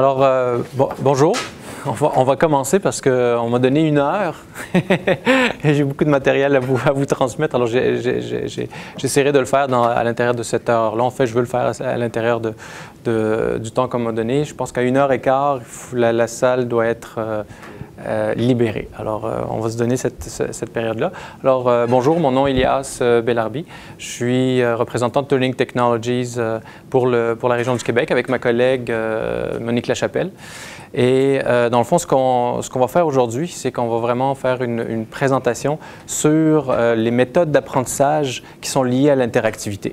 Bonjour. On va commencer parce qu'on m'a donné 1 heure et j'ai beaucoup de matériel à vous transmettre. Alors, j'essaierai de le faire à l'intérieur de cette heure-là. En fait, je veux le faire à l'intérieur du temps qu'on m'a donné. Je pense qu'à 1h15, la salle doit être libérée. Alors, on va se donner cette période-là. Alors, bonjour, mon nom est Elias Bellarbi. Je suis représentant de Turning Technologies pour la région du Québec avec ma collègue Monique Lachapelle. Et dans le fond, ce qu'on va faire aujourd'hui, c'est qu'on va vraiment faire une présentation sur les méthodes d'apprentissage qui sont liées à l'interactivité.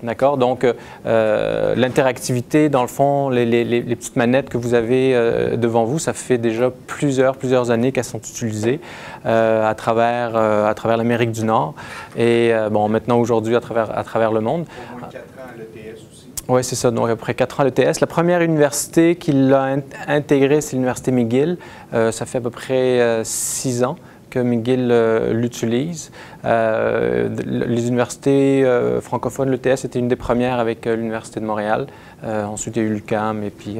D'accord? Donc, l'interactivité, dans le fond, les petites manettes que vous avez devant vous, ça fait déjà plusieurs années qu'elles sont utilisées à travers l'Amérique du Nord et bon, maintenant aujourd'hui à travers le monde. Au moins 4 ans à l'ETS aussi. Oui, c'est ça, donc après 4 ans à l'ETS. La première université qui l'a intégré, c'est l'Université McGill. Ça fait à peu près 6 ans que McGill l'utilise. Les universités francophones, l'ETS était une des premières avec l'Université de Montréal. Ensuite, il y a eu l'UQAM et puis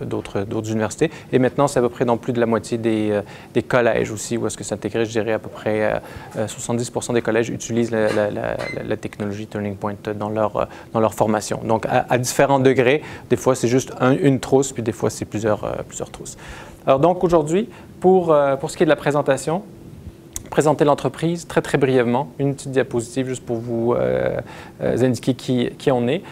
d'autres universités. Et maintenant, c'est à peu près dans plus de la moitié des collèges aussi, où est-ce que c'est intégré, je dirais à peu près 70% des collèges utilisent la technologie Turning Point dans leur formation. Donc, à différents degrés, des fois, c'est juste une trousse, puis des fois, c'est plusieurs trousses. Alors donc, aujourd'hui, pour ce qui est de la présentation, présenter l'entreprise très brièvement, une petite diapositive juste pour vous indiquer qui on est.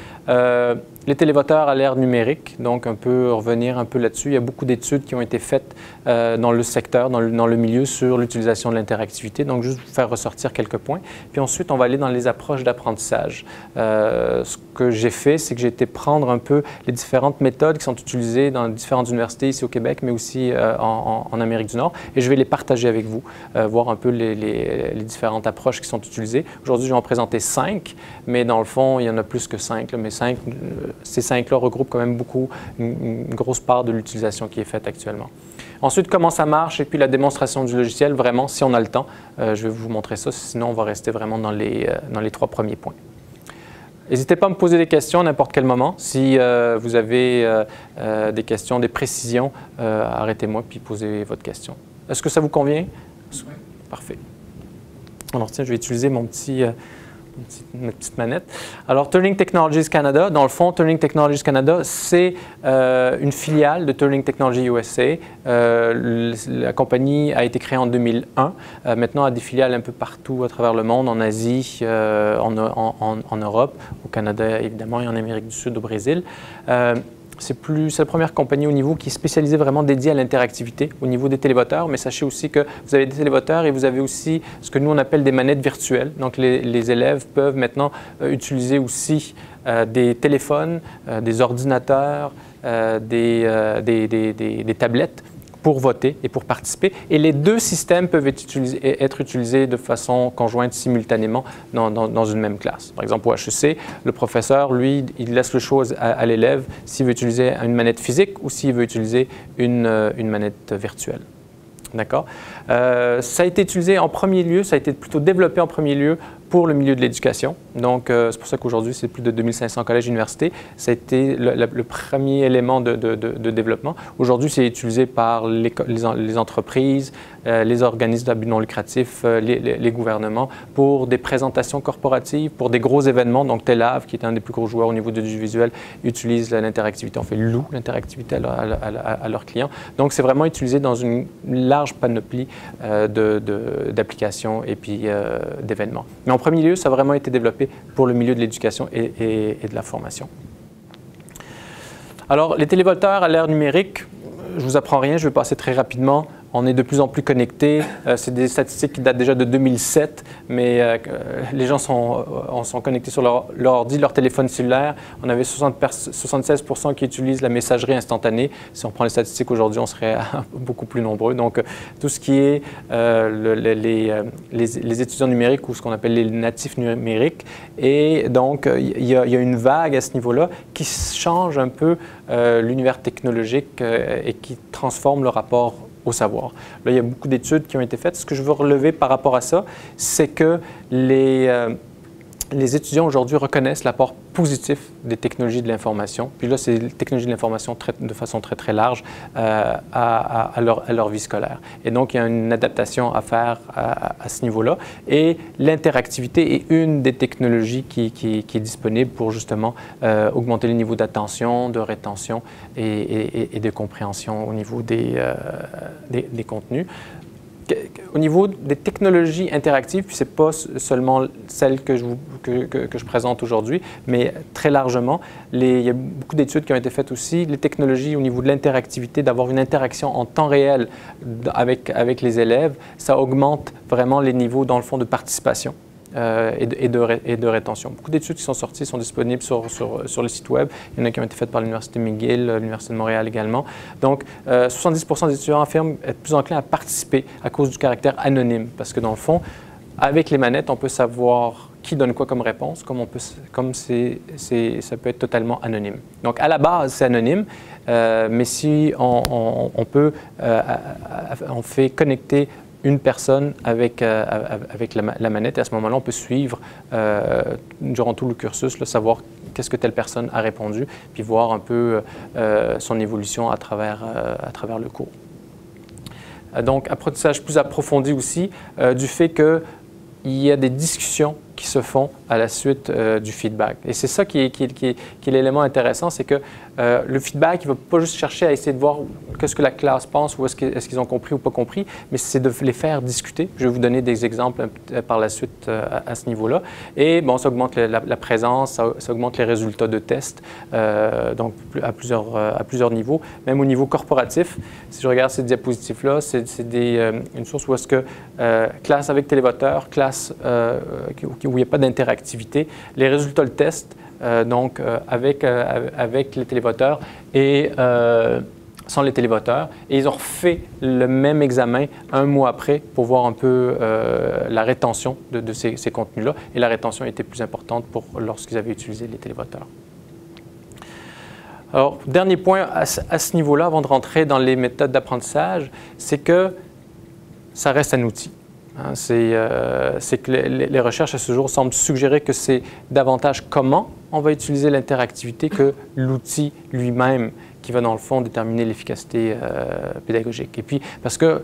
Les télévoteurs à l'ère numérique, donc on peut revenir un peu là-dessus. Il y a beaucoup d'études qui ont été faites dans le secteur, dans le milieu sur l'utilisation de l'interactivité. Donc, juste vous faire ressortir quelques points. Puis ensuite, on va aller dans les approches d'apprentissage. Ce que j'ai fait, c'est que j'ai été prendre un peu les différentes méthodes qui sont utilisées dans différentes universités ici au Québec, mais aussi en Amérique du Nord. Et je vais les partager avec vous, voir un peu les différentes approches qui sont utilisées. Aujourd'hui, je vais en présenter 5, mais dans le fond, il y en a plus que 5. Mais ces 5-là regroupent quand même une grosse part de l'utilisation qui est faite actuellement. Ensuite, comment ça marche et puis la démonstration du logiciel, vraiment, si on a le temps, je vais vous montrer ça, sinon on va rester vraiment dans les 3 premiers points. N'hésitez pas à me poser des questions à n'importe quel moment. Si vous avez des questions, des précisions, arrêtez-moi puis posez votre question. Est-ce que ça vous convient? Oui. Parfait. Alors tiens, je vais utiliser ma petite manette. Alors, Turning Technologies Canada, dans le fond, Turning Technologies Canada, c'est une filiale de Turning Technology USA. La compagnie a été créée en 2001. Maintenant, elle a des filiales un peu partout à travers le monde, en Asie, en Europe, au Canada évidemment et en Amérique du Sud, au Brésil. C'est la première compagnie au niveau qui est spécialisée vraiment dédiée à l'interactivité au niveau des télévoteurs, mais sachez aussi que vous avez des télévoteurs et vous avez aussi ce que nous on appelle des manettes virtuelles. Donc les élèves peuvent maintenant utiliser aussi des téléphones, des ordinateurs, des tablettes pour voter et pour participer. Et les deux systèmes peuvent être utilisés de façon conjointe simultanément dans une même classe. Par exemple, au HEC, le professeur, lui, il laisse le choix à l'élève s'il veut utiliser une manette physique ou s'il veut utiliser une manette virtuelle. D'accord? Ça a été utilisé en premier lieu, ça a été plutôt développé en premier lieu pour le milieu de l'éducation. Donc, c'est pour ça qu'aujourd'hui, c'est plus de 2500 collèges et universités. Ça a été le premier élément de développement. Aujourd'hui, c'est utilisé par les entreprises, les organismes à but non lucratif, les gouvernements, pour des présentations corporatives, pour des gros événements. Donc, TELAV, qui est un des plus gros joueurs au niveau du visuel, utilise l'interactivité. On fait louer l'interactivité à leurs clients. Donc, c'est vraiment utilisé dans une large panoplie d'applications et puis d'événements. Mais en premier lieu, ça a vraiment été développé pour le milieu de l'éducation et de la formation. Alors, les télévoteurs à l'ère numérique, je ne vous apprends rien, je vais passer très rapidement. On est de plus en plus connectés. C'est des statistiques qui datent déjà de 2007, mais les gens sont connectés sur leur ordi, leur téléphone cellulaire. On avait 76% qui utilisent la messagerie instantanée. Si on prend les statistiques aujourd'hui, on serait beaucoup plus nombreux. Donc, tout ce qui est les étudiants numériques ou ce qu'on appelle les natifs numériques. Et donc, il y a une vague à ce niveau-là qui change un peu l'univers technologique et qui transforme le rapport au savoir. Là, il y a beaucoup d'études qui ont été faites. Ce que je veux relever par rapport à ça, c'est que les les étudiants aujourd'hui reconnaissent l'apport positif des technologies de l'information. Puis là, c'est les technologies de l'information de façon très, très large à leur vie scolaire. Et donc, il y a une adaptation à faire à ce niveau-là. Et l'interactivité est une des technologies qui est disponible pour justement augmenter le niveau d'attention, de rétention et de compréhension au niveau des contenus. Au niveau des technologies interactives, puis ce n'est pas seulement celles que je présente aujourd'hui, mais très largement, il y a beaucoup d'études qui ont été faites aussi. Les technologies au niveau de l'interactivité, d'avoir une interaction en temps réel avec les élèves, ça augmente vraiment les niveaux, dans le fond, de participation. Et de rétention. Beaucoup d'études qui sont sorties sont disponibles sur le site web. Il y en a qui ont été faites par l'Université McGill, l'Université de Montréal également. Donc, 70% des étudiants affirment être plus enclins à participer à cause du caractère anonyme. Parce que dans le fond, avec les manettes, on peut savoir qui donne quoi comme réponse, comme ça peut être totalement anonyme. Donc, à la base, c'est anonyme, mais si on fait connecter une personne avec la manette, et à ce moment-là, on peut suivre durant tout le cursus, là, savoir qu'est-ce que telle personne a répondu, puis voir un peu son évolution à travers le cours. Donc, apprentissage plus approfondi aussi, du fait qu'il y a des discussions qui se font à la suite du feedback. Et c'est ça qui est l'élément intéressant, c'est que le feedback, il ne va pas juste chercher à essayer de voir qu'est-ce que la classe pense ou est-ce qu'ils ont compris ou pas compris, mais c'est de les faire discuter. Je vais vous donner des exemples par la suite à ce niveau-là. Et bon, ça augmente la présence, ça augmente les résultats de tests, donc à plusieurs niveaux. Même au niveau corporatif, si je regarde ces diapositives-là, c'est une source où est-ce que classe avec télévoteur, classe où il n'y a pas d'interactivité, les résultats de test, donc avec les télévoteurs et sans les télévoteurs. Et ils ont refait le même examen un mois après pour voir un peu la rétention de ces contenus-là. Et la rétention était plus importante lorsqu'ils avaient utilisé les télévoteurs. Alors, dernier point à ce niveau-là, avant de rentrer dans les méthodes d'apprentissage, c'est que ça reste un outil. Hein, c'est que les recherches à ce jour semblent suggérer que c'est davantage comment on va utiliser l'interactivité que l'outil lui-même qui va dans le fond déterminer l'efficacité pédagogique. Et puis, parce que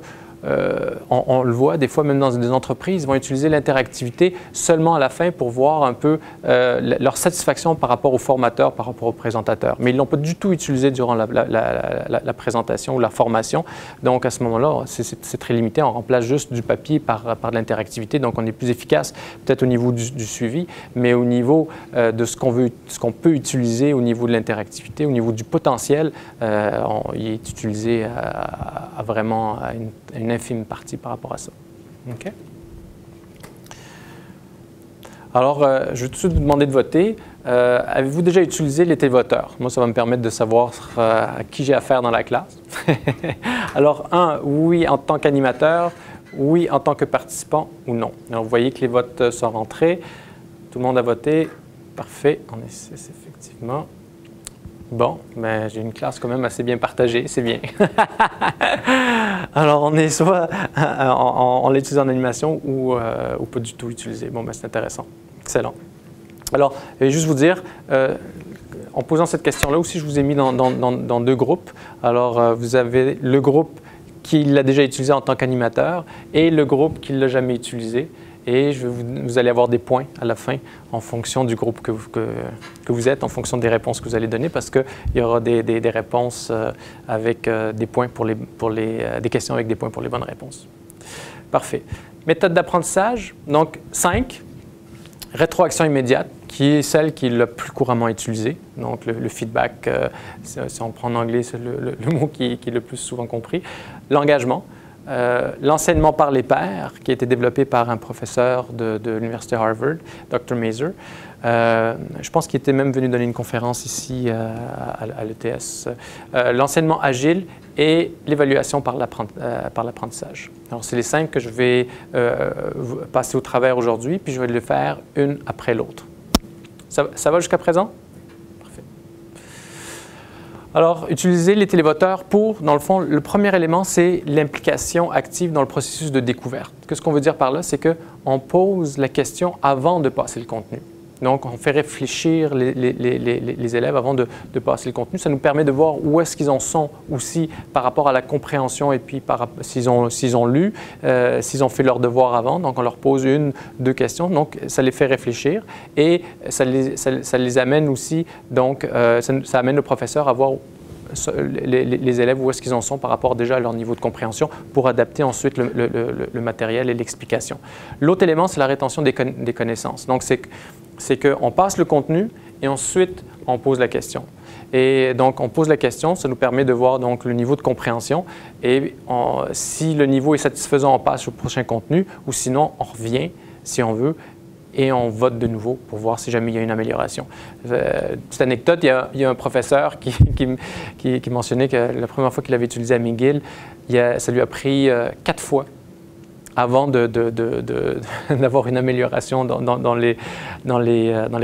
on le voit des fois même dans des entreprises, ils vont utiliser l'interactivité seulement à la fin pour voir un peu leur satisfaction par rapport au formateur, par rapport au présentateur. Mais ils ne l'ont pas du tout utilisé durant la présentation ou la formation. Donc à ce moment-là, c'est très limité. On remplace juste du papier par de l'interactivité. Donc on est plus efficace peut-être au niveau du suivi, mais au niveau de ce qu'on peut utiliser au niveau de l'interactivité, au niveau du potentiel, il est utilisé à vraiment une infime partie par rapport à ça. OK? Alors, je vais tout de suite vous demander de voter. Avez-vous déjà utilisé les télévoteurs? Moi, ça va me permettre de savoir à qui j'ai affaire dans la classe. Alors, 1, oui en tant qu'animateur, oui en tant que participant ou non. Alors, vous voyez que les votes sont rentrés. Tout le monde a voté. Parfait. On est effectivement. Bon, ben, j'ai une classe quand même assez bien partagée, c'est bien. Alors, on est soit on l'utilise en animation ou pas du tout utilisé. Bon, ben, c'est intéressant. Excellent. Alors, je vais juste vous dire, en posant cette question-là aussi, je vous ai mis dans deux groupes. Alors, vous avez le groupe qui l'a déjà utilisé en tant qu'animateur et le groupe qui ne l'a jamais utilisé. Et vous allez avoir des points à la fin en fonction du groupe que vous êtes, en fonction des réponses que vous allez donner, parce qu'il y aura des réponses avec des points des questions avec des points pour les bonnes réponses. Parfait. Méthode d'apprentissage, donc 5. Rétroaction immédiate, qui est celle qui est le plus couramment utilisée. Donc le feedback, si on prend en anglais, c'est le mot qui est le plus souvent compris. L'engagement. L'enseignement par les pairs, qui a été développé par un professeur de l'Université Harvard, Dr. Mazur. Je pense qu'il était même venu donner une conférence ici à l'ETS. L'enseignement agile et l'évaluation par l'apprentissage. Alors, c'est les 5 que je vais passer au travers aujourd'hui, puis je vais le faire une après l'autre. Ça va jusqu'à présent? Alors, utiliser les télévoteurs dans le fond, le premier élément, c'est l'implication active dans le processus de découverte. Ce qu'on veut dire par là, c'est qu'on pose la question avant de passer le contenu. Donc, on fait réfléchir les élèves avant de passer le contenu. Ça nous permet de voir où est-ce qu'ils en sont aussi par rapport à la compréhension et puis s'ils ont lu, s'ils ont fait leur devoir avant. Donc, on leur pose 1, 2 questions. Donc, ça les fait réfléchir et ça les amène aussi, donc, ça amène le professeur à voir les élèves, où est-ce qu'ils en sont par rapport déjà à leur niveau de compréhension pour adapter ensuite le matériel et l'explication. L'autre élément, c'est la rétention des connaissances. Donc, c'est qu'on passe le contenu et ensuite, on pose la question. Et donc, on pose la question, ça nous permet de voir donc, le niveau de compréhension et si le niveau est satisfaisant, on passe au prochain contenu ou sinon, on revient, si on veut, et on vote de nouveau pour voir si jamais il y a une amélioration. Petite anecdote, il y a un professeur qui mentionnait que la première fois qu'il avait utilisé McGill, ça lui a pris 4 fois avant d'avoir une amélioration dans les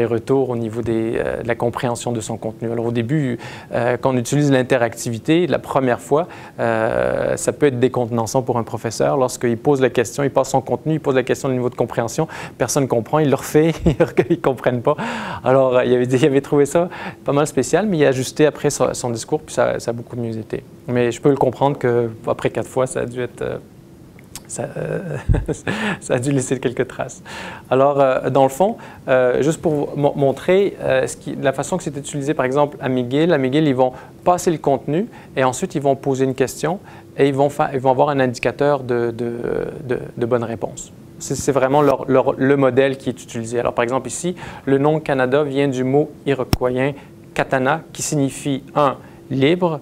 retours au niveau de la compréhension de son contenu. Alors au début, quand on utilise l'interactivité, la première fois, ça peut être décontenançant pour un professeur. Lorsqu'il pose la question, il passe son contenu, il pose la question du niveau de compréhension, personne ne comprend, il le refait, ils ne comprennent pas. Alors il avait trouvé ça pas mal spécial, mais il a ajusté après son discours, puis ça a beaucoup mieux été. Mais je peux le comprendre qu'après 4 fois, ça a dû être... Ça a dû laisser quelques traces. Alors, dans le fond, juste pour montrer la façon que c'est utilisé, par exemple, à McGill, ils vont passer le contenu et ensuite, ils vont poser une question et ils vont avoir un indicateur de bonne réponse. C'est vraiment le modèle qui est utilisé. Alors, par exemple, ici, le nom Canada vient du mot iroquoien katana, qui signifie 1, libre.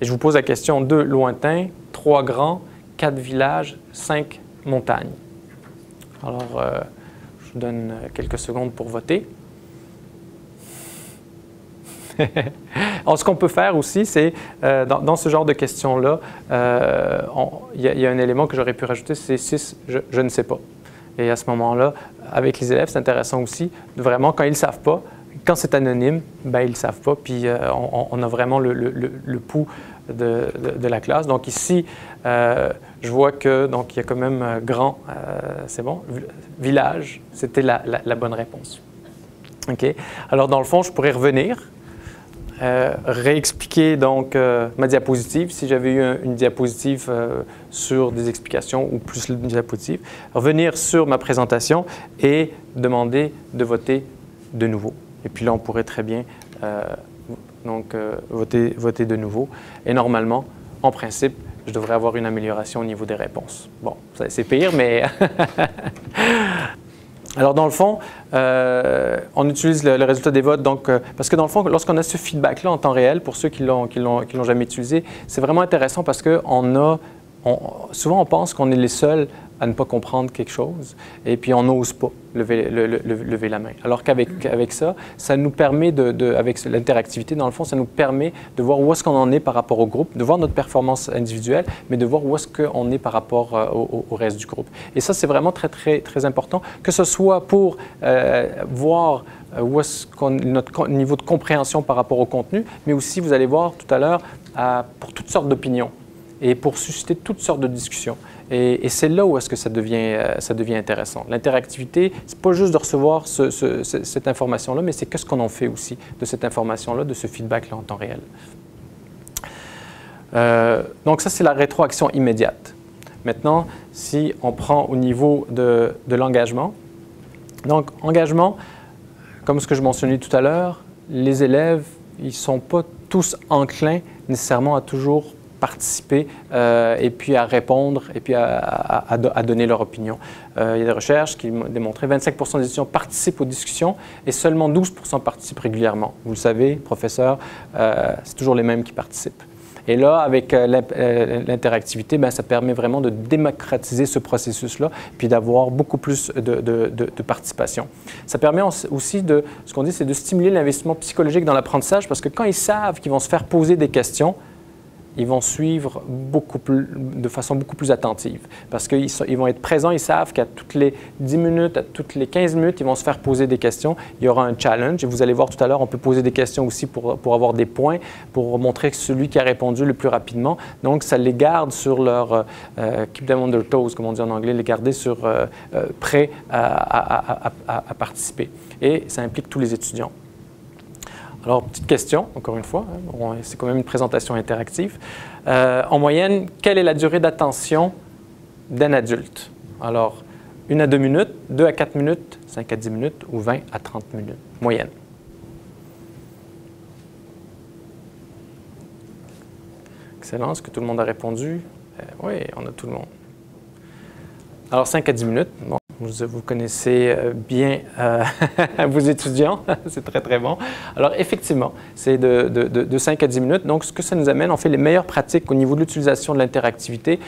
Et je vous pose la question 2, lointain, 3, grand, 4 villages, 5 montagnes. Alors, je vous donne quelques secondes pour voter. Alors, ce qu'on peut faire aussi, c'est, dans ce genre de questions-là, il y a un élément que j'aurais pu rajouter, c'est 6, je ne sais pas. Et à ce moment-là, avec les élèves, c'est intéressant aussi, vraiment, quand ils ne savent pas, quand c'est anonyme, ben, ils ne savent pas, puis on a vraiment le pouls de la classe. Donc ici, je vois que donc il y a quand même grand, c'est bon, village, c'était la bonne réponse. OK? Alors dans le fond, je pourrais revenir, réexpliquer donc ma diapositive, si j'avais eu une diapositive sur des explications ou plus une diapositive, revenir sur ma présentation et demander de voter de nouveau. Et puis là, on pourrait très bien voter de nouveau. Et normalement, en principe, je devrais avoir une amélioration au niveau des réponses. Bon, c'est pire, mais... Alors, dans le fond, on utilise le résultat des votes, donc, parce que dans le fond, lorsqu'on a ce feedback-là en temps réel, pour ceux qui l'ont jamais utilisé, c'est vraiment intéressant parce que souvent, on pense qu'on est les seuls à ne pas comprendre quelque chose, et puis on n'ose pas lever la main. Alors qu'avec ça, ça nous permet, avec l'interactivité, dans le fond, ça nous permet de voir où est-ce qu'on en est par rapport au groupe, de voir notre performance individuelle, mais de voir où est-ce qu'on est par rapport au reste du groupe. Et ça, c'est vraiment très, très, très important, que ce soit pour voir où est-ce notre niveau de compréhension par rapport au contenu, mais aussi, vous allez voir tout à l'heure, pour toutes sortes d'opinions et pour susciter toutes sortes de discussions. Et c'est là où est-ce que ça devient intéressant. L'interactivité, c'est pas juste de recevoir cette information-là, mais c'est qu'est-ce qu'on en fait aussi de cette information-là, de ce feedback-là en temps réel. Donc ça, c'est la rétroaction immédiate. Maintenant, si on prend au niveau de l'engagement, donc engagement, comme ce que je mentionnais tout à l'heure, les élèves, ils ne sont pas tous enclins nécessairement à toujours participer et puis à répondre et puis à donner leur opinion. Il y a des recherches qui démontraient que 25% des étudiants participent aux discussions et seulement 12% participent régulièrement. Vous le savez, professeur, c'est toujours les mêmes qui participent. Et là, avec l'interactivité, ça permet vraiment de démocratiser ce processus-là puis d'avoir beaucoup plus de participation. Ça permet aussi ce qu'on dit, c'est de stimuler l'investissement psychologique dans l'apprentissage parce que quand ils savent qu'ils vont se faire poser des questions, ils vont suivre de façon beaucoup plus attentive parce qu'ils vont être présents, ils savent qu'à toutes les 10 minutes, à toutes les 15 minutes, ils vont se faire poser des questions. Il y aura un challenge et vous allez voir tout à l'heure, on peut poser des questions aussi pour avoir des points, pour montrer que celui qui a répondu le plus rapidement. Donc, ça les garde sur leur keep them on their toes, comme on dit en anglais, les garder prêts à participer. Et ça implique tous les étudiants. Alors, petite question, encore une fois, hein, c'est quand même une présentation interactive. En moyenne, quelle est la durée d'attention d'un adulte? Alors, 1 à 2 minutes, 2 à 4 minutes, 5 à 10 minutes ou 20 à 30 minutes, moyenne. Excellent, est-ce que tout le monde a répondu? Oui, on a tout le monde. Alors, 5 à 10 minutes, bon, vous connaissez bien vos étudiants, c'est très, très bon. Alors, effectivement, c'est de 5 à 10 minutes. Donc, ce que ça nous amène, on fait les meilleures pratiques au niveau de l'utilisation de l'interactivité,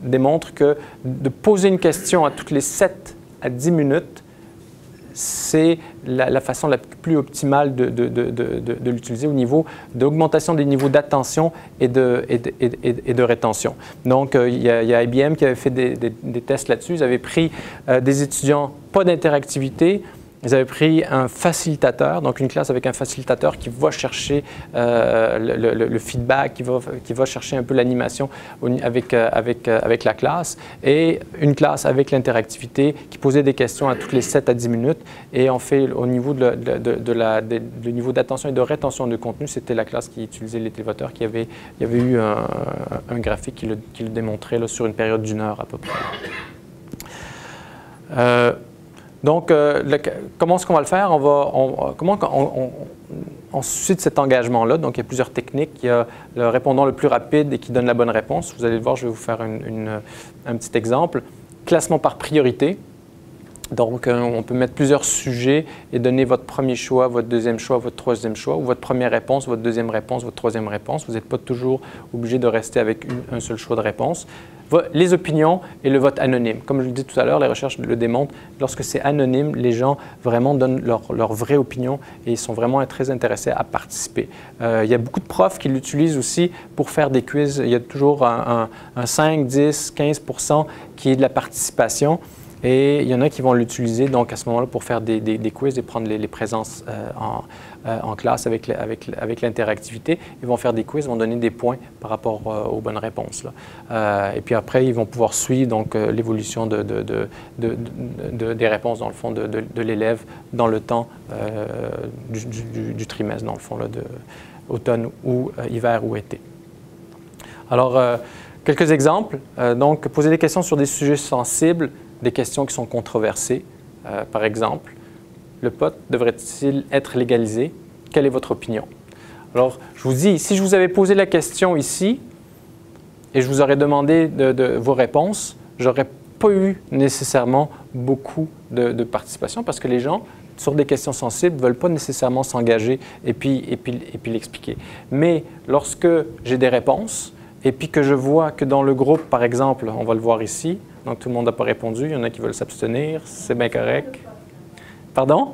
démontre que de poser une question à toutes les 7 à 10 minutes, c'est la façon la plus optimale de l'utiliser au niveau d'augmentation des niveaux d'attention et de rétention. Donc, il y a IBM qui avait fait des tests là-dessus. Ils avaient pris des étudiants pas d'interactivité. Ils avaient pris un facilitateur, donc une classe avec un facilitateur qui va chercher le feedback, qui va chercher un peu l'animation avec la classe, et une classe avec l'interactivité qui posait des questions à toutes les 7 à 10 minutes. Et on fait au niveau du niveau d'attention et de rétention de contenu, c'était la classe qui utilisait les télévoteur, il y avait eu un graphique qui le démontrait là, sur une période d'1 heure à peu près. Donc, comment est-ce qu'on va le faire? Comment on suscite cet engagement-là? Donc, il y a plusieurs techniques. Il y a le répondant le plus rapide et qui donne la bonne réponse. Vous allez le voir, je vais vous faire un petit exemple. Classement par priorité. Donc, on peut mettre plusieurs sujets et donner votre premier choix, votre deuxième choix, votre troisième choix, ou votre première réponse, votre deuxième réponse, votre troisième réponse. Vous n'êtes pas toujours obligé de rester avec un seul choix de réponse. Les opinions et le vote anonyme. Comme je le disais tout à l'heure, les recherches le démontrent. Lorsque c'est anonyme, les gens vraiment donnent leur vraie opinion et ils sont vraiment très intéressés à participer. Il y a beaucoup de profs qui l'utilisent aussi pour faire des quiz. Il y a toujours un 5, 10, 15% qui est de la participation. Et il y en a qui vont l'utiliser donc à ce moment-là pour faire des quiz et prendre les présences en classe avec l'interactivité. Ils vont faire des quiz, ils vont donner des points par rapport aux bonnes réponses. Et puis après, ils vont pouvoir suivre donc l'évolution des réponses dans le fond de l'élève dans le temps du trimestre, dans le fond, de automne ou hiver ou été. Alors, quelques exemples. Donc, poser des questions sur des sujets sensibles, des questions qui sont controversées. Par exemple, le pot devrait-il être légalisé? Quelle est votre opinion? Alors, je vous dis, si je vous avais posé la question ici et je vous aurais demandé vos réponses, j'aurais pas eu nécessairement beaucoup de participation parce que les gens, sur des questions sensibles, ne veulent pas nécessairement s'engager et puis l'expliquer. Mais lorsque j'ai des réponses et puis que je vois que dans le groupe, par exemple, on va le voir ici, donc tout le monde n'a pas répondu, il y en a qui veulent s'abstenir, c'est bien correct. Pardon?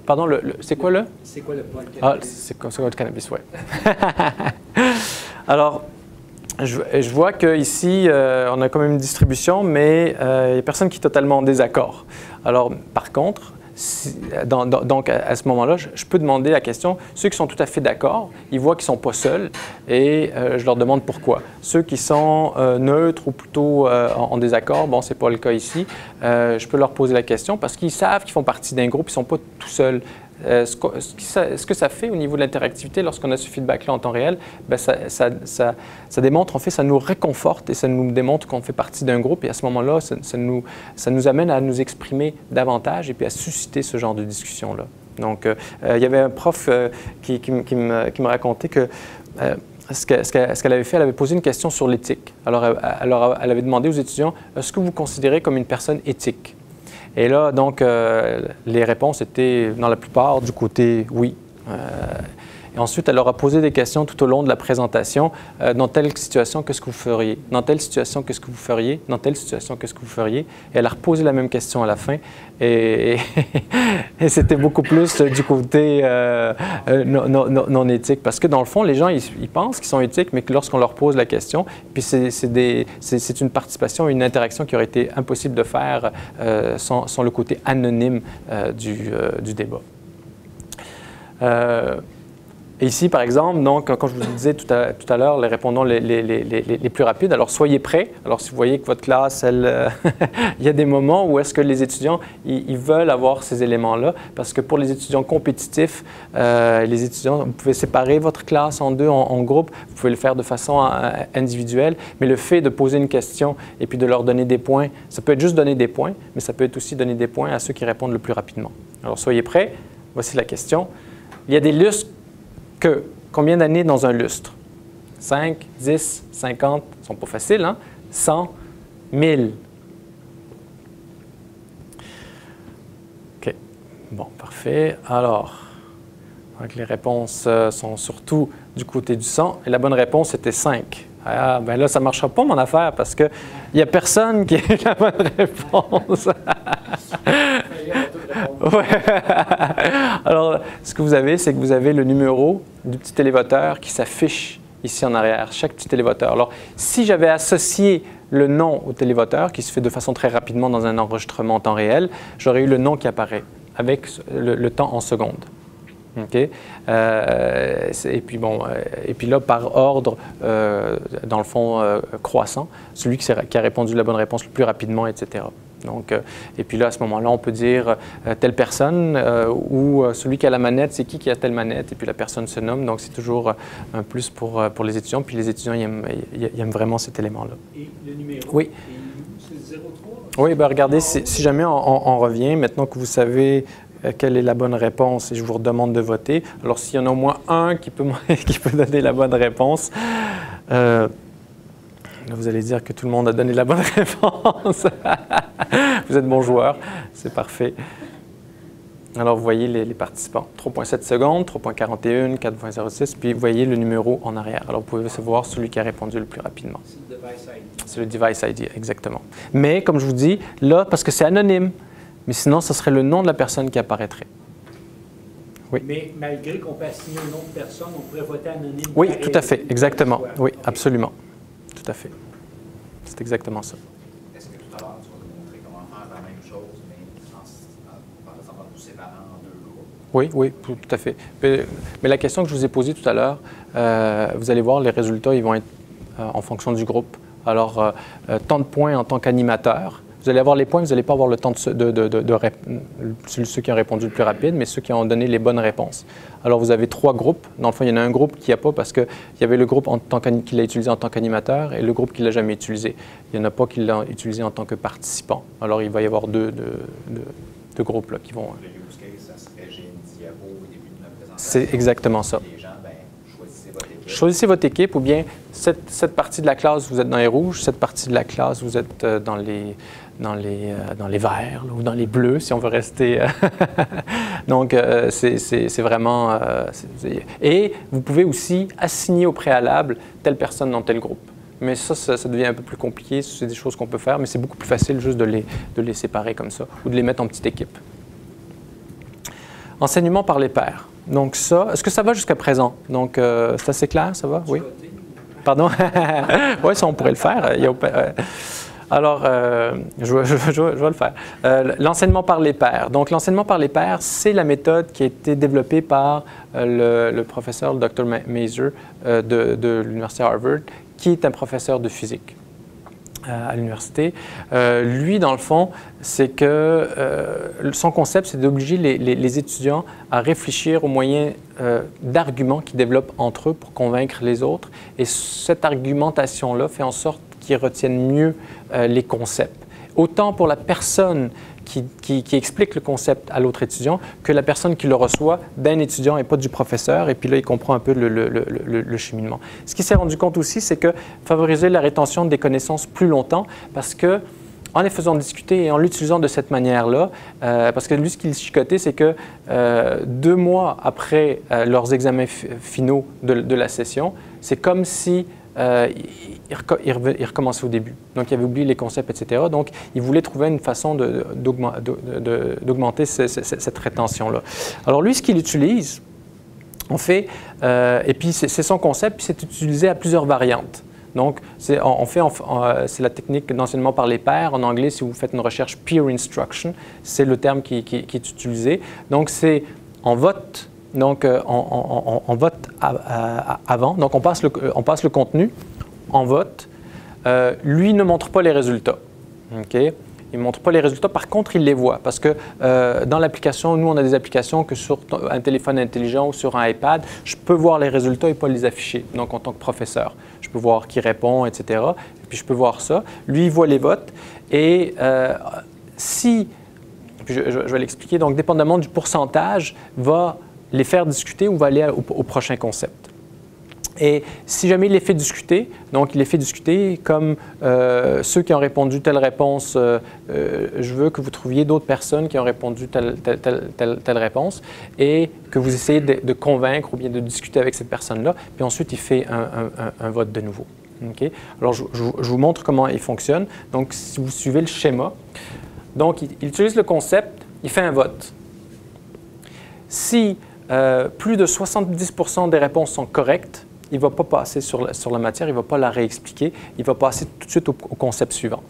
Pardon, c'est quoi le? C'est quoi le podcast? Ah, c'est quoi le cannabis, oui. Alors, je vois qu'ici, on a quand même une distribution, mais il n'y a personne qui est totalement en désaccord. Alors, par contre, donc à ce moment-là, je peux demander la question. Ceux qui sont tout à fait d'accord, ils voient qu'ils ne sont pas seuls et je leur demande pourquoi. Ceux qui sont neutres ou plutôt en désaccord, bon, ce n'est pas le cas ici, je peux leur poser la question parce qu'ils savent qu'ils font partie d'un groupe, ils ne sont pas tout seuls. Ce que ça fait au niveau de l'interactivité lorsqu'on a ce feedback-là en temps réel, bien, ça démontre, en fait, ça nous réconforte et ça nous démontre qu'on fait partie d'un groupe et à ce moment-là, ça nous amène à nous exprimer davantage et puis à susciter ce genre de discussion-là. Donc, il y avait un prof qui me racontait que ce qu'elle avait fait, elle avait posé une question sur l'éthique. Alors, elle avait demandé aux étudiants, est-ce que vous considérez comme une personne éthique? Et là, donc, les réponses étaient, dans la plupart, du côté oui. Et ensuite, elle leur a posé des questions tout au long de la présentation. Dans telle situation, qu'est-ce que vous feriez? Dans telle situation, qu'est-ce que vous feriez? Dans telle situation, qu'est-ce que vous feriez? Et elle a reposé la même question à la fin. Et c'était beaucoup plus du côté non éthique. Parce que dans le fond, les gens, ils pensent qu'ils sont éthiques, mais que lorsqu'on leur pose la question, puis c'est une participation, une interaction qui aurait été impossible de faire sans le côté anonyme du débat. Et ici, par exemple, donc, quand je vous disais tout à l'heure, les répondants les plus rapides, alors soyez prêts. Alors, si vous voyez que votre classe, il y a des moments où est-ce que les étudiants, ils veulent avoir ces éléments-là, parce que pour les étudiants compétitifs, les étudiants, vous pouvez séparer votre classe en deux, en groupe, vous pouvez le faire de façon individuelle, mais le fait de poser une question et puis de leur donner des points, ça peut être juste donner des points, mais ça peut être aussi donner des points à ceux qui répondent le plus rapidement. Alors, soyez prêts. Voici la question. Il y a des lustres combien d'années dans un lustre? 5, 10, 50, ils ne sont pas faciles, hein? 100, 1000. OK. Bon, parfait. Alors, donc les réponses sont surtout du côté du 100 et la bonne réponse était 5. Ah, ben là, ça ne marchera pas, mon affaire, parce qu'il n'y a personne qui ait la bonne réponse. Ouais. Alors, ce que vous avez, c'est que vous avez le numéro du petit élévateur qui s'affiche ici en arrière, chaque petit élévateur. Alors, si j'avais associé le nom au télévoteur, qui se fait de façon très rapidement dans un enregistrement en temps réel, j'aurais eu le nom qui apparaît avec le temps en secondes. Okay. Et puis là, par ordre, dans le fond, croissant, celui qui a répondu la bonne réponse le plus rapidement, etc. Donc, et puis là, à ce moment-là, on peut dire telle personne ou celui qui a la manette, c'est qui a telle manette, et puis la personne se nomme. Donc, c'est toujours un plus pour les étudiants. Puis les étudiants, ils aiment vraiment cet élément-là. Et le numéro? Oui. C'est 03? Oui, bien regardez, si jamais on revient, maintenant que vous savez quelle est la bonne réponse et je vous redemande de voter. Alors, s'il y en a au moins un qui peut donner la bonne réponse, là, vous allez dire que tout le monde a donné la bonne réponse. Vous êtes bon joueur, c'est parfait. Alors, vous voyez les participants. 3,7 secondes, 3,41, 4,06, puis vous voyez le numéro en arrière. Alors, vous pouvez savoir celui qui a répondu le plus rapidement. C'est le device ID. C'est le device ID, exactement. Mais, comme je vous dis, là, parce que c'est anonyme, mais sinon, ce serait le nom de la personne qui apparaîtrait. Oui. Mais malgré qu'on peut assigner un nom de personne, on pourrait voter anonyme. Oui, tout à fait, exactement. Oui, absolument. Tout à fait. C'est exactement ça. Est-ce que tout à l'heure, tu vas nous montrer comment faire la même chose, mais par exemple en nous séparant en deux groupes? Oui, oui, tout à fait. Mais la question que je vous ai posée tout à l'heure, vous allez voir, les résultats, ils vont être en fonction du groupe. Alors, tant de points en tant qu'animateur. Vous allez avoir les points, vous n'allez pas avoir le temps de ceux qui ont répondu le plus rapide, mais ceux qui ont donné les bonnes réponses. Alors, vous avez 3 groupes. Dans le fond, il y en a un groupe qui n'a pas parce qu'il y avait le groupe qui l'a utilisé en tant qu'animateur et le groupe qui ne l'a jamais utilisé. Il n'y en a pas qui l'ont utilisé en tant que participant. Alors, il va y avoir deux groupes là, qui vont... Le use case, ça serait j'ai une diapo au début de notre présentation. C'est exactement ça. Les gens, choisissez votre équipe. Choisissez votre équipe ou bien cette partie de la classe, vous êtes dans les rouges, cette partie de la classe, vous êtes dans les verts là, ou dans les bleus, si on veut rester. Donc, c'est vraiment... Et vous pouvez aussi assigner au préalable telle personne dans tel groupe. Mais ça devient un peu plus compliqué. C'est des choses qu'on peut faire, mais c'est beaucoup plus facile juste de les séparer comme ça ou de les mettre en petite équipe. Enseignement par les pairs. Donc ça, est-ce que ça va jusqu'à présent? Donc, c'est assez clair, ça va? Oui? Pardon? Oui, ça, on pourrait le faire. Alors, je vais le faire. L'enseignement par les pairs. Donc, l'enseignement par les pairs, c'est la méthode qui a été développée par le professeur, le Dr. Mazur de l'Université Harvard, qui est un professeur de physique à l'université. Lui, dans le fond, c'est que son concept, c'est d'obliger les étudiants à réfléchir aux moyens d'arguments qu'ils développent entre eux pour convaincre les autres. Et cette argumentation-là fait en sorte qu'ils retiennent mieux les concepts. Autant pour la personne qui explique le concept à l'autre étudiant que la personne qui le reçoit d'un étudiant et pas du professeur. Et puis là, il comprend un peu le cheminement. Ce qu'il s'est rendu compte aussi, c'est que favoriser la rétention des connaissances plus longtemps parce que en les faisant discuter et en l'utilisant de cette manière-là, parce que lui, ce qu'il chicotait, c'est que 2 mois après leurs examens finaux de la session, c'est comme si il recommençait au début. Donc, il avait oublié les concepts, etc. Donc, il voulait trouver une façon d'augmenter cette rétention-là. Alors, lui, ce qu'il utilise, en fait, et puis c'est son concept, puis c'est utilisé à plusieurs variantes. Donc, c'est la technique d'enseignement par les pairs. En anglais, si vous faites une recherche peer instruction, c'est le terme qui est utilisé. Donc, c'est en vote. Donc, on vote avant. Donc, on passe le contenu en vote. Lui ne montre pas les résultats. Okay? Il ne montre pas les résultats. Par contre, il les voit. Parce que dans l'application, nous, on a des applications que sur un téléphone intelligent ou sur un iPad, je peux voir les résultats et pas les afficher. Donc, en tant que professeur, je peux voir qui répond, etc. Et puis, je peux voir ça. Lui, il voit les votes. Et si, puis je vais l'expliquer, donc, dépendamment du pourcentage, va les faire discuter ou va aller au prochain concept. Et si jamais il les fait discuter, donc il les fait discuter comme ceux qui ont répondu telle réponse, je veux que vous trouviez d'autres personnes qui ont répondu telle réponse et que vous essayez de convaincre ou bien de discuter avec cette personne-là, puis ensuite il fait un vote de nouveau. Okay? Alors je vous montre comment il fonctionne. Donc si vous suivez le schéma, donc il utilise le concept, il fait un vote. Si plus de 70% des réponses sont correctes, il ne va pas passer sur la matière, il ne va pas la réexpliquer, il va passer tout de suite au concept suivant.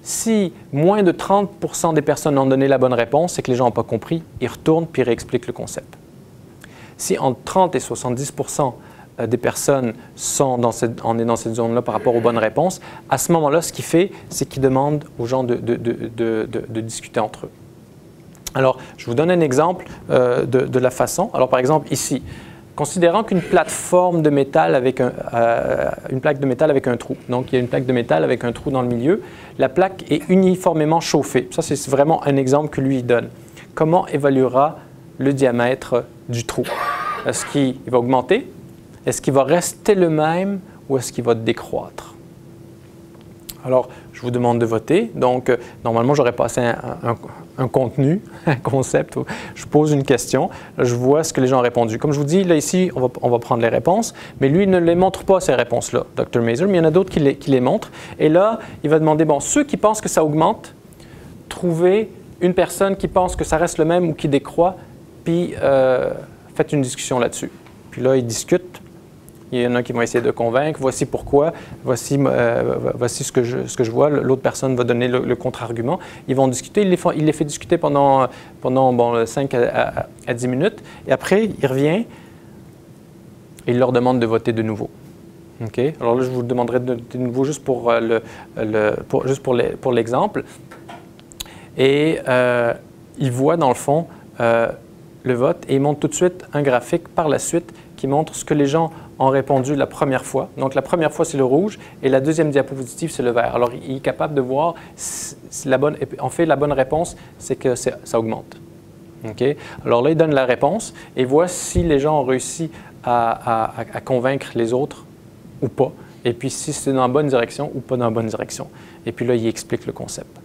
Si moins de 30% des personnes ont donné la bonne réponse, c'est que les gens n'ont pas compris, ils retournent puis réexpliquent le concept. Si entre 30 et 70% des personnes on est dans cette zone-là par rapport aux bonnes réponses, à ce moment-là, ce qu'il fait, c'est qu'il demande aux gens de discuter entre eux. Alors, je vous donne un exemple de la façon. Alors, par exemple, ici, considérant qu'une plateforme de métal avec une plaque de métal avec un trou. Donc, il y a une plaque de métal avec un trou dans le milieu. La plaque est uniformément chauffée. Ça, c'est vraiment un exemple que lui donne. Comment évaluera le diamètre du trou? Est-ce qu'il va augmenter? Est-ce qu'il va rester le même ou est-ce qu'il va décroître? Alors, je vous demande de voter. Donc, normalement, j'aurais passé un contenu, un concept. Je pose une question. Là, je vois ce que les gens ont répondu. Comme je vous dis, là, ici, on va prendre les réponses. Mais lui, il ne les montre pas, ces réponses-là, Dr. Mazur, mais il y en a d'autres qui les montrent. Et là, il va demander, bon, ceux qui pensent que ça augmente, trouvez une personne qui pense que ça reste le même ou qui décroît, puis faites une discussion là-dessus. Puis là, ils discutent. Il y en a qui vont essayer de convaincre. Voici pourquoi. Voici ce que je vois. L'autre personne va donner le contre-argument. Ils vont discuter. Il les fait discuter pendant 5 à 10 minutes. Et après, il revient et il leur demande de voter de nouveau. Okay? Alors là, je vous demanderai de nouveau juste pour l'exemple. Et il voit, dans le fond, le vote et il montre tout de suite un graphique par la suite qui montre ce que les gens ont répondu la première fois. Donc, la première fois, c'est le rouge et la deuxième diapositive, c'est le vert. Alors, il est capable de voir si la bonne réponse, c'est que ça augmente. Okay? Alors là, il donne la réponse et voit si les gens ont réussi à convaincre les autres ou pas. Et puis, si c'est dans la bonne direction ou pas dans la bonne direction. Et puis là, il explique le concept.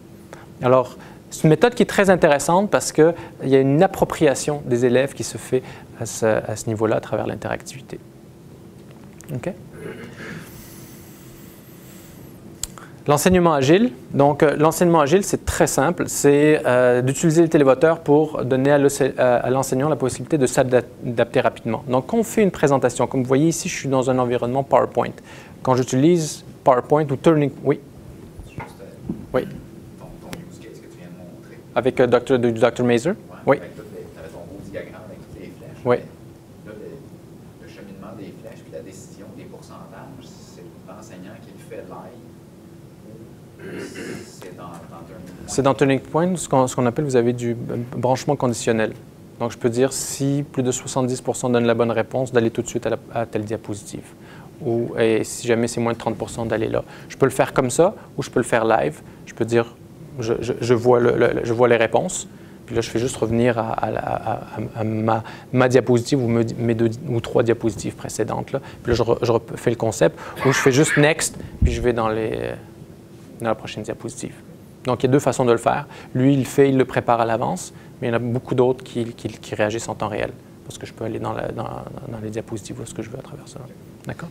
Alors, c'est une méthode qui est très intéressante parce qu'il y a une appropriation des élèves qui se fait à ce niveau-là à travers l'interactivité. OK? L'enseignement agile. Donc, l'enseignement agile, c'est très simple. C'est d'utiliser le télévoteur pour donner à l'enseignant la possibilité de s'adapter rapidement. Donc, quand on fait une présentation, comme vous voyez ici, je suis dans un environnement PowerPoint. Quand j'utilise PowerPoint ou Turning... Oui? Oui. Avec Dr. Mazur? Oui. Tu avais ton beau diagramme avec toutes les flèches. Oui. Là, le cheminement des flèches puis la décision des pourcentages, c'est l'enseignant qui le fait live ou c'est dans Turning Point? C'est dans Turning Point, ce qu'on appelle, vous avez du branchement conditionnel. Donc, je peux dire si plus de 70% donnent la bonne réponse, d'aller tout de suite à telle diapositive. Et si jamais c'est moins de 30%, d'aller là. Je peux le faire comme ça ou je peux le faire live. Je peux dire... Je vois les réponses, puis là, je fais juste revenir à ma diapositive ou mes 2 ou 3 diapositives précédentes. Là. Puis là, je refais le concept, ou je fais juste « Next », puis je vais dans la prochaine diapositive. Donc, il y a deux façons de le faire. Lui, il le fait, il le prépare à l'avance, mais il y en a beaucoup d'autres qui réagissent en temps réel, parce que je peux aller dans les diapositives, voir ce que je veux à travers ça. D'accord?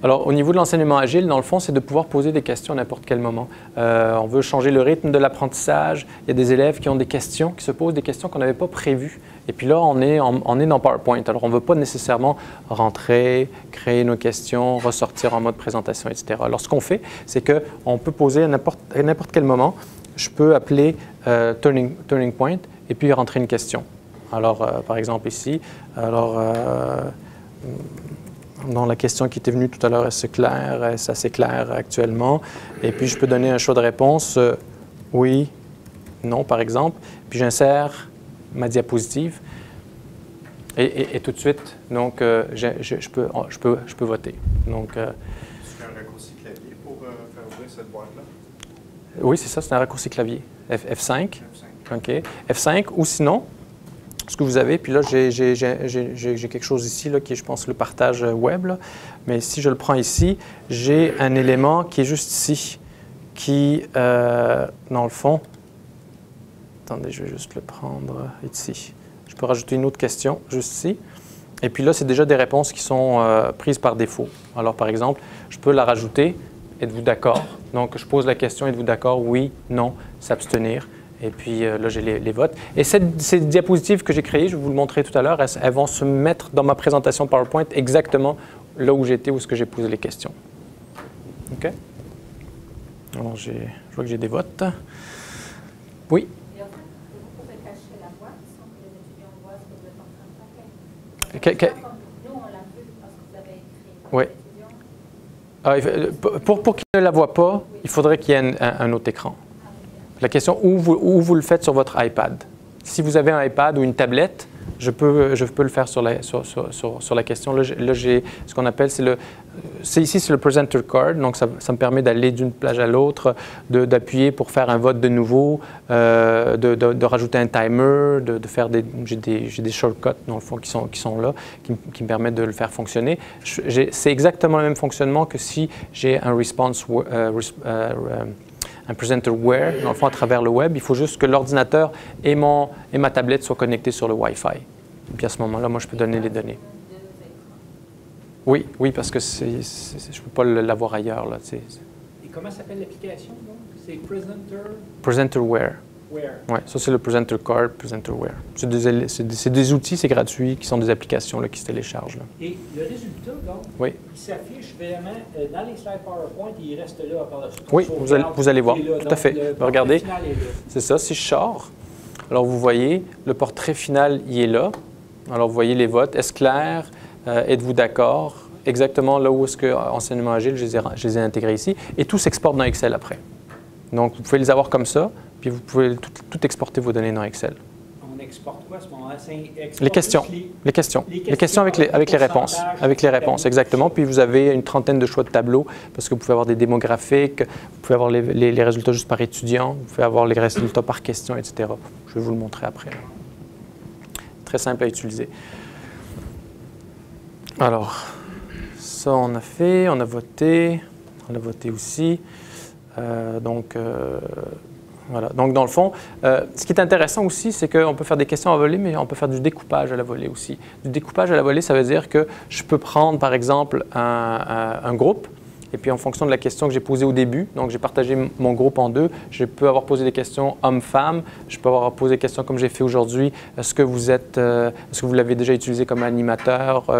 Alors, au niveau de l'enseignement agile, dans le fond, c'est de pouvoir poser des questions à n'importe quel moment. On veut changer le rythme de l'apprentissage. Il y a des élèves qui ont des questions, qui se posent des questions qu'on n'avait pas prévues. Et puis là, on est dans PowerPoint. Alors, on ne veut pas nécessairement rentrer, créer nos questions, ressortir en mode présentation, etc. Alors, ce qu'on fait, c'est qu'on peut poser à n'importe quel moment. Je peux appeler Turning Point et puis rentrer une question. Alors, par exemple, ici, dans la question qui était venue tout à l'heure, est-ce clair? Est-ce assez clair actuellement? Et puis, je peux donner un choix de réponse, oui, non, par exemple. Puis, j'insère ma diapositive et tout de suite, donc, je peux voter. Donc, c'est un raccourci clavier pour faire ouvrir cette boîte-là? Oui, c'est ça, c'est un raccourci clavier. F5. OK. F5, ou sinon, ce que vous avez, puis là, j'ai quelque chose ici là, qui est, je pense, le partage web. Là. Mais si je le prends ici, j'ai un élément qui est juste ici, qui, dans le fond, attendez, je vais juste le prendre ici. Je peux rajouter une autre question, juste ici. Et puis là, c'est déjà des réponses qui sont prises par défaut. Alors, par exemple, je peux la rajouter. Êtes-vous d'accord? Donc, je pose la question, êtes-vous d'accord? Oui, non, s'abstenir. Et puis là, j'ai les votes. Et ces diapositives que j'ai créées, je vais vous le montrer tout à l'heure, elles vont se mettre dans ma présentation PowerPoint exactement là où j'étais, où est-ce que j'ai posé les questions. OK? Alors, je vois que j'ai des votes. Oui? Et en fait, vous pouvez cacher la boîte sans que les étudiants voient ce que vous êtes en train de faire. Nous, on l'a vu parce que vous avez écrit. Oui. Pour qu'ils ne la voient pas, il faudrait qu'il y ait un autre écran. La question, où vous le faites sur votre iPad. Si vous avez un iPad ou une tablette, je peux le faire sur la question. Là, j'ai ce qu'on appelle, ici, c'est le presenter card. Donc, ça me permet d'aller d'une page à l'autre, d'appuyer pour faire un vote de nouveau, de rajouter un timer, de faire j'ai des shortcuts, dans le fond, qui sont là, qui me permettent de le faire fonctionner. C'est exactement le même fonctionnement que si j'ai un un PresenterWare, dans le fond, à travers le web. Il faut juste que l'ordinateur et ma tablette soient connectés sur le Wi-Fi. Et puis à ce moment-là, moi, je peux donner les données. Oui, parce que je ne peux pas l'avoir ailleurs. Là, Et comment s'appelle l'application? C'est PresenterWare. Where? Oui, ça c'est le Presenter Card, PresenterWare. C'est des outils, c'est gratuit, qui sont des applications là, qui se téléchargent. Là. Et le résultat, donc, oui. il s'affiche vraiment dans les slides PowerPoint et il reste là par la suite. Oui, vous allez voir, tout à fait. Regardez, c'est ça, si je sors, alors vous voyez, le portrait final, il est là. Alors vous voyez les votes, est-ce clair, êtes-vous d'accord? Exactement là où est-ce que Enseignement Agile, je les ai intégrés ici. Et tout s'exporte dans Excel après. Donc vous pouvez les avoir comme ça. Puis vous pouvez tout exporter vos données dans Excel. On exporte quoi à ce moment-là? Les questions. Les questions avec les réponses. Avec les réponses, exactement. Puis vous avez une trentaine de choix de tableaux parce que vous pouvez avoir des démographiques, vous pouvez avoir les résultats juste par étudiant, vous pouvez avoir les résultats par question, etc. Je vais vous le montrer après. Très simple à utiliser. Alors, ça on a fait, on a voté aussi. Voilà. Donc, dans le fond, ce qui est intéressant aussi, c'est qu'on peut faire des questions à volée, mais on peut faire du découpage à la volée aussi. Du découpage à la volée, ça veut dire que je peux prendre, par exemple, un groupe, et puis en fonction de la question que j'ai posée au début, donc j'ai partagé mon groupe en deux, je peux avoir posé des questions hommes-femmes, je peux avoir posé des questions comme j'ai fait aujourd'hui, est-ce que vous l'avez déjà utilisé comme animateur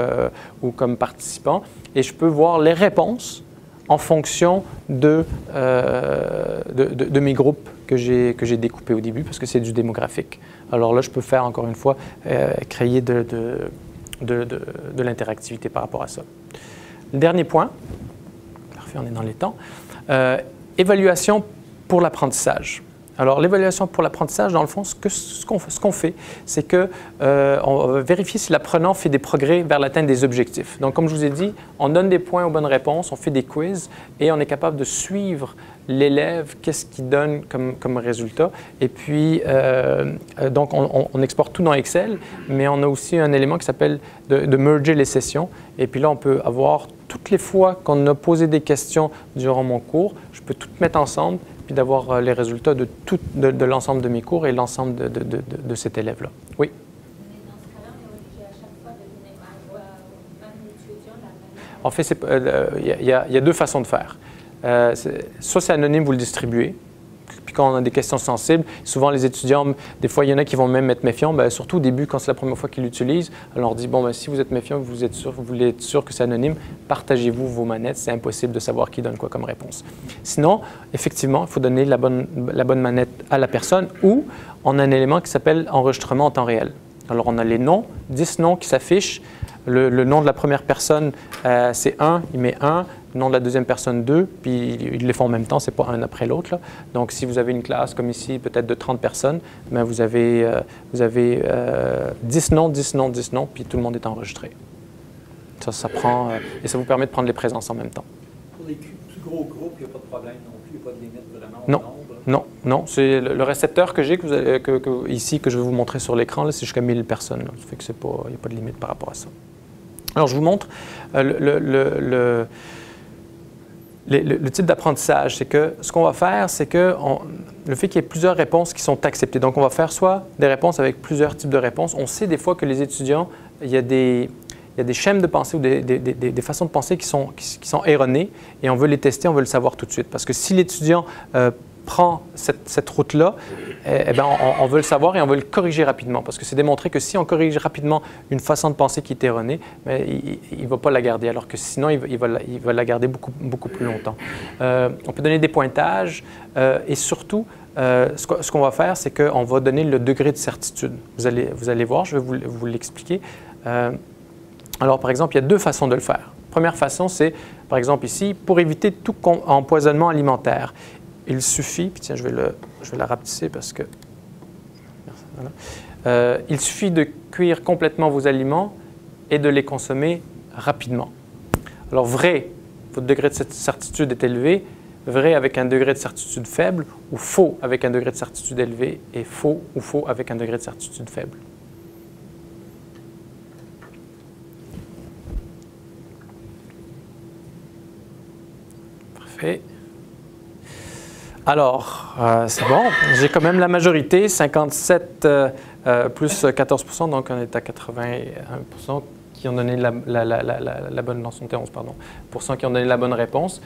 ou comme participant, et je peux voir les réponses en fonction de mes groupes que j'ai découpés au début, parce que c'est du démographique. Alors là, je peux faire, encore une fois, créer de l'interactivité par rapport à ça. Le dernier point, parfait, on est dans les temps, évaluation pour l'apprentissage. Alors, l'évaluation pour l'apprentissage, dans le fond, ce qu'on fait, c'est qu'on va vérifier si l'apprenant fait des progrès vers l'atteinte des objectifs. Donc, comme je vous ai dit, on donne des points aux bonnes réponses, on fait des quiz et on est capable de suivre l'élève, qu'est-ce qu'il donne comme résultat. Et puis, donc, on exporte tout dans Excel, mais on a aussi un élément qui s'appelle de merger les sessions. Et puis là, on peut avoir toutes les fois qu'on a posé des questions durant mon cours, je peux tout mettre ensemble puis d'avoir les résultats de l'ensemble de mes cours et l'ensemble de cet élève-là. Oui? Mais dans ce cas-là, on est obligé à chaque fois de donner un étudiant la même. En fait, il y a deux façons de faire. Soit c'est anonyme, vous le distribuez. Puis quand on a des questions sensibles, souvent les étudiants, des fois il y en a qui vont même être méfiants, surtout au début quand c'est la première fois qu'ils l'utilisent, on leur dit, bon, si vous êtes méfiant, vous voulez être sûr que c'est anonyme, partagez-vous vos manettes, c'est impossible de savoir qui donne quoi comme réponse. Sinon, effectivement, il faut donner la bonne manette à la personne ou on a un élément qui s'appelle enregistrement en temps réel. Alors on a les noms, 10 noms qui s'affichent. Le nom de la première personne, c'est 1, il met 1. Le nom de la deuxième personne, 2. Puis ils les font en même temps, ce n'est pas un après l'autre. Donc si vous avez une classe comme ici, peut-être de 30 personnes, vous avez 10 noms, 10 noms, 10 noms, puis tout le monde est enregistré. Ça prend, et ça vous permet de prendre les présences en même temps. Pour les plus gros groupes, il n'y a pas de problème non plus, il n'y a pas de limite vraiment au Non. nombre. Non, c'est le récepteur que j'ai ici, que je vais vous montrer sur l'écran, c'est jusqu'à 1000 personnes. Là. Ça fait que il n'y a pas de limite par rapport à ça. Alors, je vous montre le type d'apprentissage. C'est que ce qu'on va faire, c'est que le fait qu'il y ait plusieurs réponses qui sont acceptées. Donc, on va faire soit des réponses avec plusieurs types de réponses. On sait des fois que les étudiants, il y a des schèmes de pensée ou des façons de penser qui sont erronées et on veut les tester, on veut le savoir tout de suite. Parce que si l'étudiant prend cette route-là, on veut le savoir et on veut le corriger rapidement. Parce que c'est démontré que si on corrige rapidement une façon de penser qui est erronée, il ne va pas la garder, alors que sinon, il va la garder beaucoup plus longtemps. On peut donner des pointages et surtout, ce qu'on va faire, c'est qu'on va donner le degré de certitude. Vous allez voir, je vais vous l'expliquer. Alors, par exemple, il y a deux façons de le faire. Première façon, c'est, par exemple ici, pour éviter tout empoisonnement alimentaire. Il suffit, puis tiens, je vais la rapetisser parce que... Voilà. Il suffit de cuire complètement vos aliments et de les consommer rapidement. Alors, vrai, votre degré de certitude est élevé. Vrai avec un degré de certitude faible, ou faux avec un degré de certitude élevé, et faux ou faux avec un degré de certitude faible. Parfait. Alors, c'est bon, j'ai quand même la majorité, 57 plus 14%, donc on est à 81% qui ont donné la bonne, non, 71, pardon, qui ont donné la bonne réponse.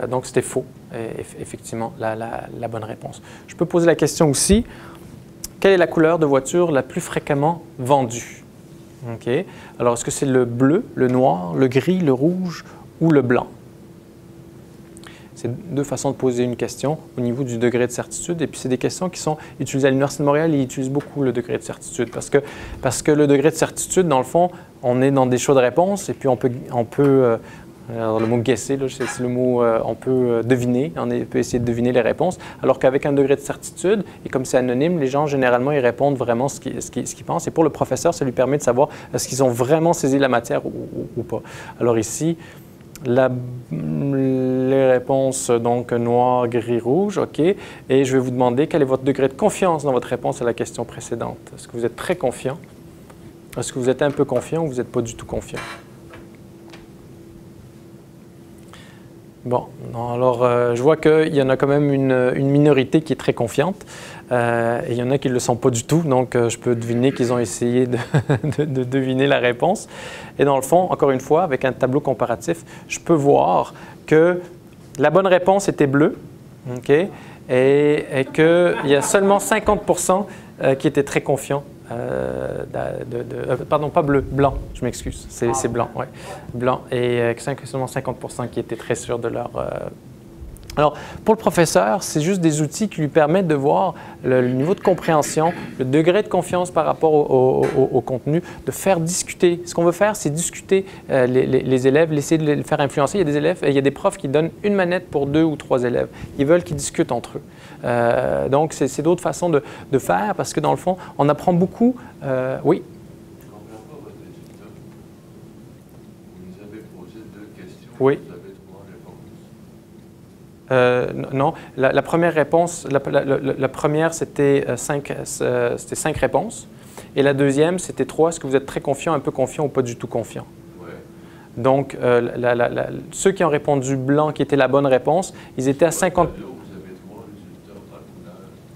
Donc, c'était faux, effectivement, la bonne réponse. Je peux poser la question aussi, quelle est la couleur de voiture la plus fréquemment vendue? Okay. Alors, est-ce que c'est le bleu, le noir, le gris, le rouge ou le blanc? C'est deux façons de poser une question au niveau du degré de certitude. Et puis, c'est des questions qui sont utilisées à l'Université de Montréal. Ils utilisent beaucoup le degré de certitude parce que le degré de certitude, dans le fond, on est dans des choix de réponse et puis on peut alors le mot « guesser », c'est le mot on peut deviner, on peut essayer de deviner les réponses. Alors qu'avec un degré de certitude, et comme c'est anonyme, les gens, généralement, ils répondent vraiment ce qu'ils pensent. Et pour le professeur, ça lui permet de savoir est-ce qu'ils ont vraiment saisi la matière ou pas. Alors ici, les réponses, donc noir, gris, rouge, OK. Et je vais vous demander quel est votre degré de confiance dans votre réponse à la question précédente. Est-ce que vous êtes très confiant? Est-ce que vous êtes un peu confiant ou vous n'êtes pas du tout confiant? Bon, alors je vois qu'il y en a quand même une minorité qui est très confiante. Et il y en a qui ne le sont pas du tout, donc je peux deviner qu'ils ont essayé de deviner la réponse. Et dans le fond, encore une fois, avec un tableau comparatif, je peux voir que la bonne réponse était bleue, okay, et qu'il y a seulement 50% qui étaient très confiants. Pardon, pas bleu, blanc, je m'excuse, c'est blanc, ouais, blanc, et seulement 50% qui étaient très sûrs de leur... Alors, pour le professeur, c'est juste des outils qui lui permettent de voir le niveau de compréhension, le degré de confiance par rapport au contenu, de faire discuter. Ce qu'on veut faire, c'est discuter les élèves, essayer de les faire influencer. Il y a des élèves, il y a des profs qui donnent une manette pour 2 ou 3 élèves. Ils veulent qu'ils discutent entre eux. Donc, c'est d'autres façons de faire parce que dans le fond, on apprend beaucoup. Oui? Je ne comprends pas votre résultat. Vous nous avez posé 2 questions. Oui. Vous avez 3 réponses. Non, la première réponse, la première c'était 5 réponses et la deuxième c'était 3. Est-ce que vous êtes très confiant, un peu confiant ou pas du tout confiant? Ouais. Donc, ceux qui ont répondu blanc, qui était la bonne réponse, ils étaient à 50... Vous avez 3 résultats par couleur.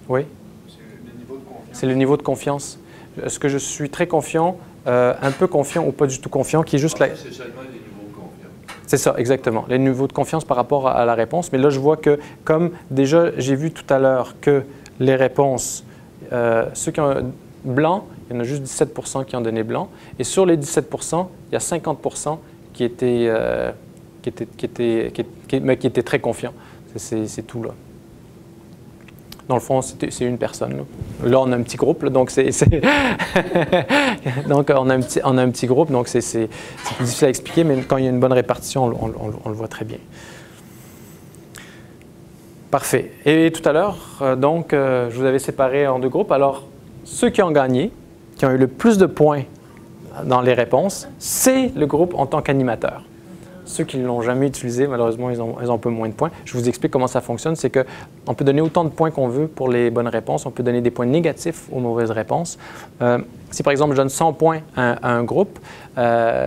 Oui, C'est le niveau de confiance. c'est le niveau de confiance. Est-ce que je suis très confiant, un peu confiant ou pas du tout confiant, qui est juste Ah, la... ça, c'est seulement les niveaux de confiance. C'est ça, exactement. Les niveaux de confiance par rapport à la réponse. Mais là, je vois que, comme déjà, j'ai vu tout à l'heure que les réponses, ceux qui ont blanc, il y en a juste 17 % qui ont donné blanc. Et sur les 17 %, il y a 50 % qui étaient très confiants. C'est tout, là. Dans le fond, c'est une personne. Là, on a un petit groupe, là, donc donc on a un petit groupe, donc c'est plus difficile à expliquer, mais quand il y a une bonne répartition, on le voit très bien. Parfait. Et tout à l'heure, je vous avais séparé en deux groupes. Alors, ceux qui ont gagné, qui ont eu le plus de points dans les réponses, c'est le groupe en tant qu'animateur. Ceux qui ne l'ont jamais utilisé, malheureusement, ils ont un peu moins de points. Je vous explique comment ça fonctionne. C'est qu'on peut donner autant de points qu'on veut pour les bonnes réponses. On peut donner des points négatifs aux mauvaises réponses. Si, par exemple, je donne 100 points à un groupe,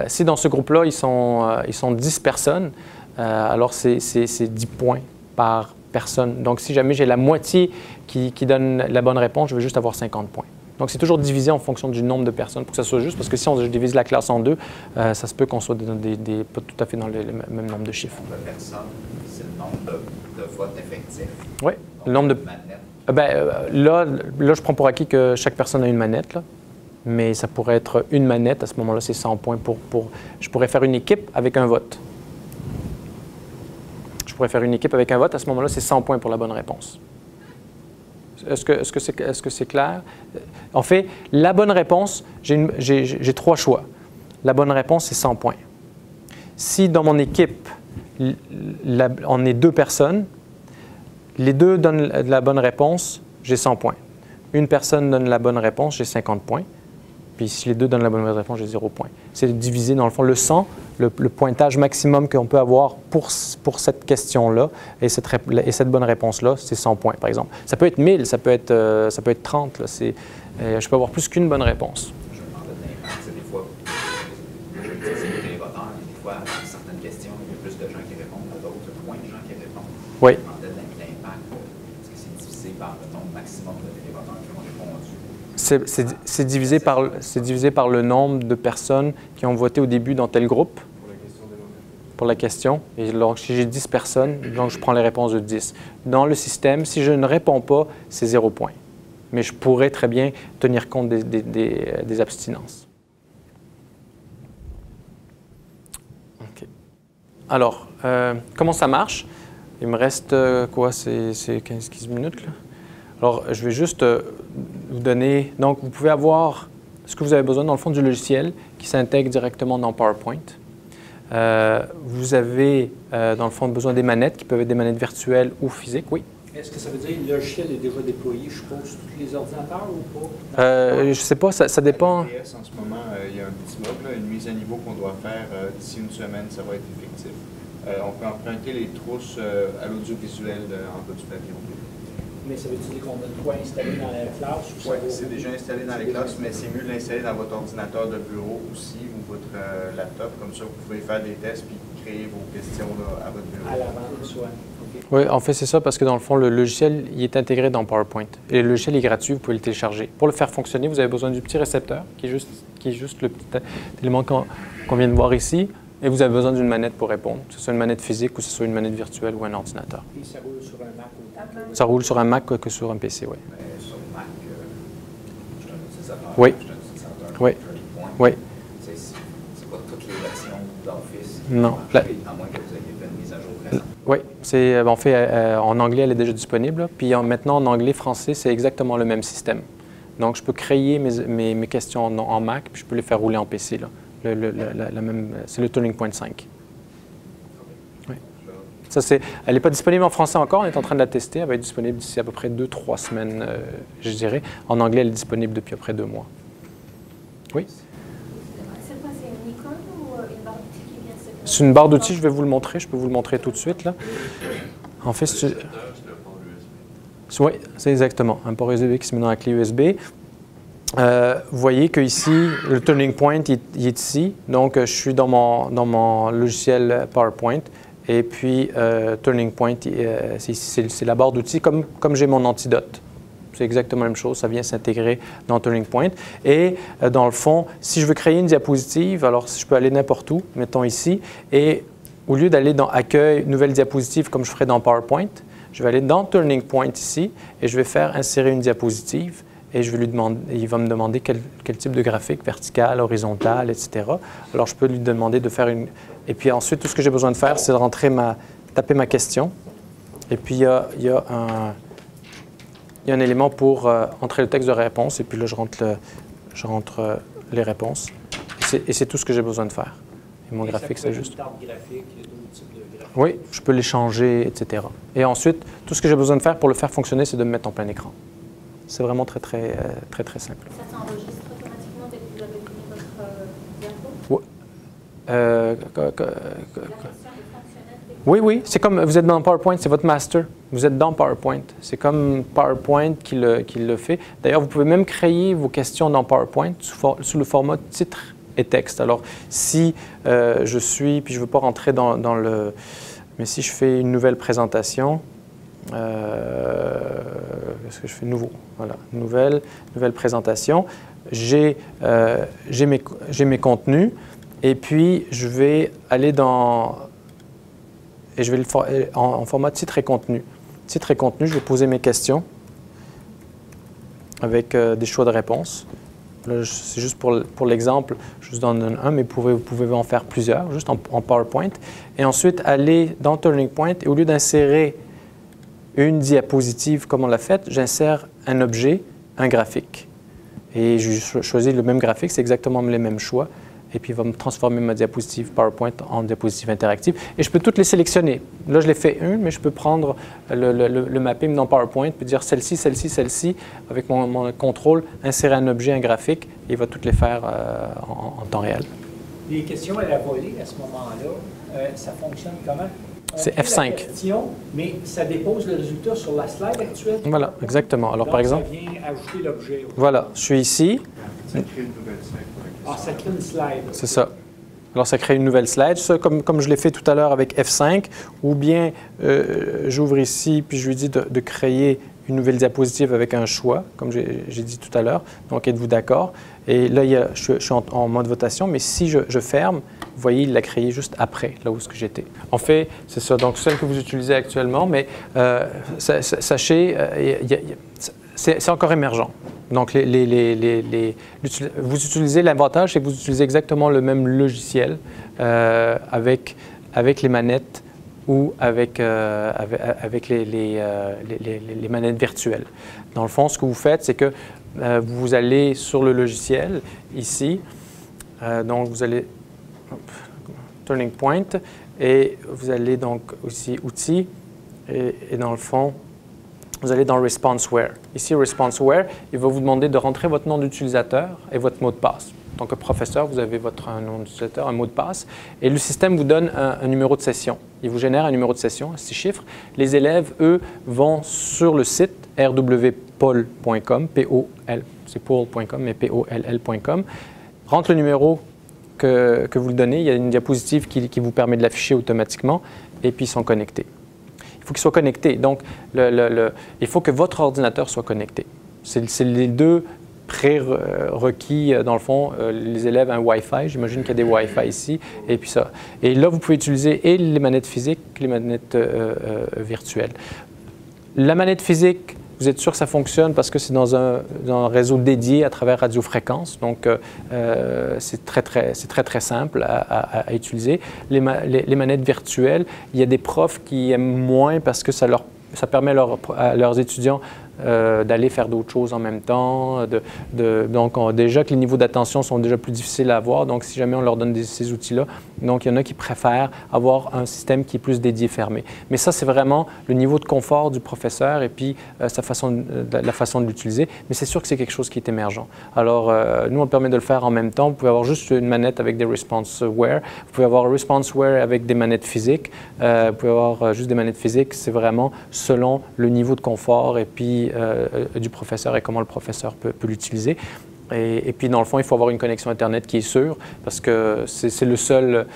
si dans ce groupe-là, ils sont 10 personnes, alors c'est 10 points par personne. Donc, si jamais j'ai la moitié qui donne la bonne réponse, je vais juste avoir 50 points. Donc, c'est toujours divisé en fonction du nombre de personnes pour que ça soit juste, parce que si on divise la classe en deux, ça se peut qu'on soit pas tout à fait dans le même nombre de chiffres. Le nombre de personnes, c'est le nombre de votes effectifs. Oui, le nombre de... manettes. Là, je prends pour acquis que chaque personne a une manette, là. Mais ça pourrait être une manette. À ce moment-là, c'est 100 points Je pourrais faire une équipe avec un vote. Je pourrais faire une équipe avec un vote. À ce moment-là, c'est 100 points pour la bonne réponse. Est-ce que c'est clair? En fait, la bonne réponse, j'ai 3 choix. La bonne réponse, c'est 100 points. Si dans mon équipe, on est 2 personnes, les 2 donnent la bonne réponse, j'ai 100 points. Une personne donne la bonne réponse, j'ai 50 points. Puis si les 2 donnent la bonne réponse, j'ai 0 points. C'est divisé, dans le fond, le 100, le pointage maximum qu'on peut avoir pour cette question-là et cette bonne réponse-là, c'est 100 points, par exemple. Ça peut être 1000, ça peut être 30. Là, je peux avoir plus qu'une bonne réponse. Je me demandais de l'impact. Des fois, c'est les voteurs, des fois, à certaines questions, il y a plus de gens qui répondent, à d'autres, moins de gens qui répondent. Oui. Je me demandais de l'impact. Est-ce que c'est divisé par le nombre maximum de télévoteurs qui ont répondu? C'est divisé par le nombre de personnes qui ont voté au début dans tel groupe. Pour la question. Et donc, si j'ai 10 personnes, donc je prends les réponses de 10. Dans le système, si je ne réponds pas, c'est 0 point. Mais je pourrais très bien tenir compte des abstinences. OK. Alors, comment ça marche? Il me reste quoi? C'est 15 minutes, là? Alors, je vais juste vous donner... Donc, vous pouvez avoir ce que vous avez besoin, dans le fond, du logiciel qui s'intègre directement dans PowerPoint. Vous avez, dans le fond, besoin des manettes qui peuvent être des manettes virtuelles ou physiques. Oui? Est-ce que ça veut dire que le logiciel est déjà déployé, je suppose, sur tous les ordinateurs ou pas? Je ne sais pas, ça dépend. En ce moment, il y a un petit bug, là, une mise à niveau qu'on doit faire d'ici une semaine, ça va être effectif. On peut emprunter les trousses à l'audiovisuel en bas du pavillon. Mais ça veut dire qu'on a de quoi installer dans la classe? Oui, c'est déjà installé dans les classes, mais c'est mieux de l'installer dans votre ordinateur de bureau aussi ou votre laptop. Comme ça, vous pouvez faire des tests puis créer vos questions là, à votre bureau. À l'avance, oui. Okay. Oui, en fait, c'est ça parce que dans le fond, le logiciel il est intégré dans PowerPoint. Et le logiciel est gratuit, vous pouvez le télécharger. Pour le faire fonctionner, vous avez besoin du petit récepteur qui est juste le petit élément qu'on vient de voir ici. Et vous avez besoin d'une manette pour répondre, que ce soit une manette physique ou que ce soit une manette virtuelle ou un ordinateur. Et ça roule sur un Mac ou Ça roule sur un Mac que sur un PC, oui. Mais sur le Mac, je suis un utilisateur. Oui. Je suis un utilisateur. Oui. Point. Oui. C'est pas toutes les versions d'Office. Non. À moins que vous ayez fait une mise à jour récente. Oui. En fait, en anglais, elle est déjà disponible. Là. Puis maintenant, en anglais-français, c'est exactement le même système. Donc, je peux créer mes questions en Mac, puis je peux les faire rouler en PC. Là. C'est le Turning Point 5. Oui. Elle n'est pas disponible en français encore, on est en train de la tester. Elle va être disponible d'ici à peu près 2-3 semaines, je dirais. En anglais, elle est disponible depuis à peu près 2 mois. Oui? C'est quoi, c'est une icône ou une barre d'outils qui vient se... C'est une barre d'outils, je vais vous le montrer. Je peux vous le montrer tout de suite. Là. En fait, c'est... Oui, c'est exactement un port USB qui se met dans la clé USB. Vous voyez que ici, le turning point il est ici. Donc, je suis dans mon logiciel PowerPoint. Et puis, turning point, c'est la barre d'outils comme j'ai mon antidote. C'est exactement la même chose, ça vient s'intégrer dans Turning Point. Et dans le fond, si je veux créer une diapositive, alors je peux aller n'importe où, mettons ici, et au lieu d'aller dans Accueil, Nouvelle diapositive comme je ferais dans PowerPoint, je vais aller dans Turning Point ici et je vais faire insérer une diapositive et je vais lui demander, il va me demander quel type de graphique, vertical, horizontal, etc. Alors je peux lui demander de faire une... Et puis ensuite, tout ce que j'ai besoin de faire, c'est de rentrer taper ma question. Et puis il y a un élément pour entrer le texte de réponse, et puis là, je rentre les réponses. Et c'est tout ce que j'ai besoin de faire. Et mon graphique, c'est juste... Oui, je peux les changer, etc. Et ensuite, tout ce que j'ai besoin de faire pour le faire fonctionner, c'est de me mettre en plein écran. C'est vraiment très simple. Ça s'enregistre automatiquement dès que vous avez fini votre diapo? Oui. La question est fonctionnelle. Oui, c'est comme vous êtes dans PowerPoint, c'est votre master. Vous êtes dans PowerPoint. C'est comme PowerPoint qui le fait. D'ailleurs, vous pouvez même créer vos questions dans PowerPoint sous le format titre et texte. Alors, si je suis, puis je ne veux pas rentrer dans le... Mais si je fais une nouvelle présentation, qu'est-ce que je fais? Nouveau. Voilà, nouvelle présentation. J'ai mes contenus et puis je vais aller dans... Et je vais en format titre et contenu. Titre et contenu, je vais poser mes questions avec des choix de réponse. Là, c'est juste pour l'exemple, je vous donne un, mais vous pouvez en faire plusieurs, juste en PowerPoint. Et ensuite, aller dans Turning Point et au lieu d'insérer une diapositive comme on l'a fait, j'insère un objet, un graphique. Et je choisis le même graphique, c'est exactement les mêmes choix. Et puis, il va me transformer ma diapositive PowerPoint en diapositive interactive. Et je peux toutes les sélectionner. Là, je l'ai fait une, mais je peux prendre le mapping dans PowerPoint, puis dire celle-ci, celle-ci, celle-ci, avec mon contrôle, insérer un objet, un graphique, et il va toutes les faire en temps réel. Les questions à la volée, à ce moment-là, ça fonctionne comment? C'est F5. La question, mais ça dépose le résultat sur la slide actuelle? Voilà, exactement. Alors, donc, par exemple... ça vient ajouter l'objet. Voilà, je suis ici. Ça crée une nouvelle slide. Ah, ça crée une slide. C'est ça. Alors, ça crée une nouvelle slide. Ça, comme je l'ai fait tout à l'heure avec F5, ou bien j'ouvre ici, puis je lui dis de créer une nouvelle diapositive avec un choix, comme j'ai dit tout à l'heure. Donc, êtes-vous d'accord? Et là, je suis en mode votation, mais si je ferme, vous voyez, il l'a créé juste après, là où j'étais. En fait, c'est ça. Donc, celle que vous utilisez actuellement, mais sachez, c'est encore émergent. Donc, vous utilisez l'avantage, c'est que vous utilisez exactement le même logiciel avec les manettes ou avec les manettes virtuelles. Dans le fond, ce que vous faites, c'est que vous allez sur le logiciel, ici, donc vous allez, Turning Point, et vous allez donc aussi Outils, et dans le fond, vous allez dans Responseware. Ici, Responseware, il va vous demander de rentrer votre nom d'utilisateur et votre mot de passe. En tant que professeur, vous avez votre nom d'utilisateur, un mot de passe, et le système vous donne un numéro de session. Il vous génère un numéro de session, 6 chiffres. Les élèves, eux, vont sur le site rwpoll.com, P-O-L, c'est poll.com, mais P-O-L-L.com, rentrent le numéro que vous le donnez. Il y a une diapositive qui vous permet de l'afficher automatiquement, et puis ils sont connectés. Il faut qu'ils soient connectés. Donc, il faut que votre ordinateur soit connecté. C'est les deux prérequis, dans le fond, les élèves un Wi-Fi. J'imagine qu'il y a des Wi-Fi ici, et puis ça. Et là, vous pouvez utiliser et les manettes physiques que les manettes virtuelles. La manette physique, vous êtes sûr que ça fonctionne parce que c'est dans un réseau dédié à travers radiofréquence. Donc, c'est très simple à utiliser. Les manettes virtuelles, il y a des profs qui aiment moins parce que ça permet à leurs étudiants d'aller faire d'autres choses en même temps. Donc, déjà que les niveaux d'attention sont déjà plus difficiles à avoir. Donc, si jamais on leur donne ces outils-là, donc il y en a qui préfèrent avoir un système qui est plus dédié, fermé. Mais ça, c'est vraiment le niveau de confort du professeur et puis la façon de l'utiliser. Mais c'est sûr que c'est quelque chose qui est émergent. Alors, nous, on permet de le faire en même temps. Vous pouvez avoir juste une manette avec des Responseware. Vous pouvez avoir Responseware avec des manettes physiques. Vous pouvez avoir juste des manettes physiques. C'est vraiment selon le niveau de confort et puis du professeur et comment le professeur peut l'utiliser. Et puis, dans le fond, il faut avoir une connexion Internet qui est sûre parce que c'est le seul...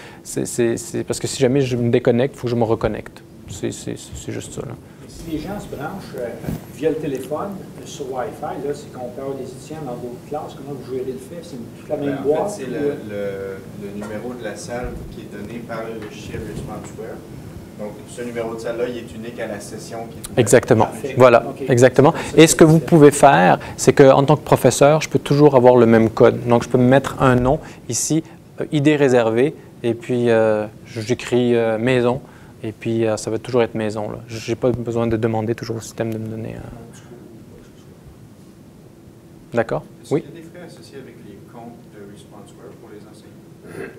parce que si jamais je me déconnecte, il faut que je me reconnecte. C'est juste ça. Là. Si les gens se branchent via le téléphone sur Wi-Fi, là, c'est qu'on peut avoir des étudiants dans d'autres classes. Comment vous gérez le fait? C'est toute la même boîte? En fait, c'est le numéro de la salle qui est donné par le logiciel ResponseWare. Donc, ce numéro de salle-là, il est unique à la session qui est ouverte. Exactement. Parfait. Voilà, Okay. exactement. Et ce que vous pouvez faire, c'est qu'en tant que professeur, je peux toujours avoir le même code. Donc, je peux me mettre un nom ici, ID réservé, et puis j'écris maison, et puis ça va toujours être maison. Je n'ai pas besoin de demander toujours au système de me donner un... D'accord? Oui? Est-ce qu'il y a des frais associés avec les comptes de ResponseWare pour les enseignants?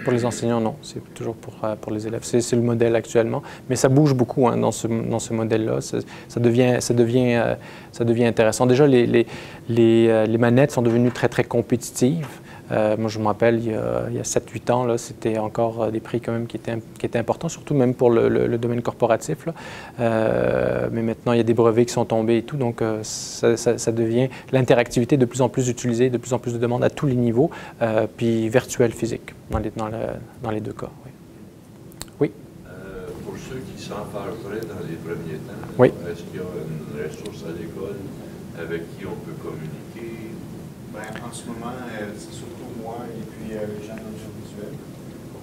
Pour les enseignants, non. C'est toujours pour les élèves. C'est le modèle actuellement. Mais ça bouge beaucoup hein, dans ce modèle-là. Ça devient intéressant. Déjà, les manettes sont devenues très, très compétitives. Moi, je me rappelle, il y a 7-8 ans, c'était encore des prix quand même qui étaient importants, surtout même pour le domaine corporatif. Là. Mais maintenant, il y a des brevets qui sont tombés et tout, donc ça devient l'interactivité de plus en plus utilisée, de plus en plus de demandes à tous les niveaux, puis virtuel, physique, dans les deux cas. Oui. Oui. Pour ceux qui s'en faire prêt dans les premiers temps, oui. Est-ce qu'il y a une ressource à l'école avec qui on peut communiquer? Ben, en ce moment, c'est surtout moi et puis les gens de l'audiovisuel.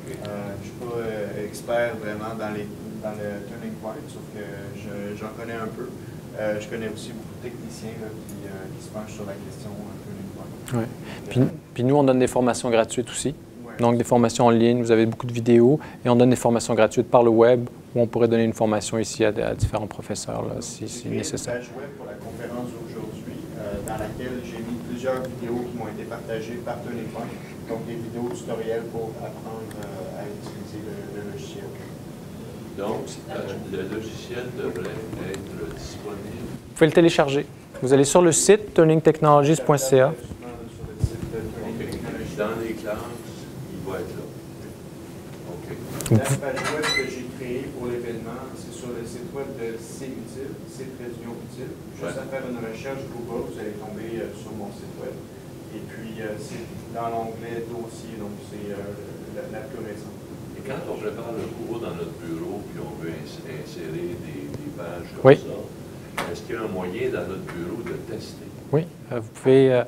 Okay. Je ne suis pas expert vraiment dans le Turning Point, sauf que j'en connais un peu. Je connais aussi beaucoup de techniciens là, qui se penchent sur la question Turning Point. Ouais. Puis nous, on donne des formations gratuites aussi. Ouais. Donc, des formations en ligne, vous avez beaucoup de vidéos, et on donne des formations gratuites par le web, où on pourrait donner une formation ici à différents professeurs, là, si nécessaire. J'ai une page web pour la conférence d'aujourd'hui, dans laquelle j'ai mis plusieurs vidéos qui m'ont été partagées par Turning Point, donc des vidéos tutoriels pour apprendre à utiliser le logiciel. Donc, le logiciel devrait être disponible. Vous pouvez le télécharger. Vous allez sur le site turningtechnologies.ca. Dans les classes, il va être là. OK. La page web que j'ai créée pour l'événement, c'est sur le site web de C-Utile, C-Utile. Juste à faire une recherche Google, vous allez tomber sur mon site web. Et puis, c'est dans l'onglet dossier, donc c'est la plus récente. Et quand on prépare le cours dans notre bureau, puis on veut insérer des pages comme oui. ça, est-ce qu'il y a un moyen dans notre bureau de tester? Oui, vous pouvez.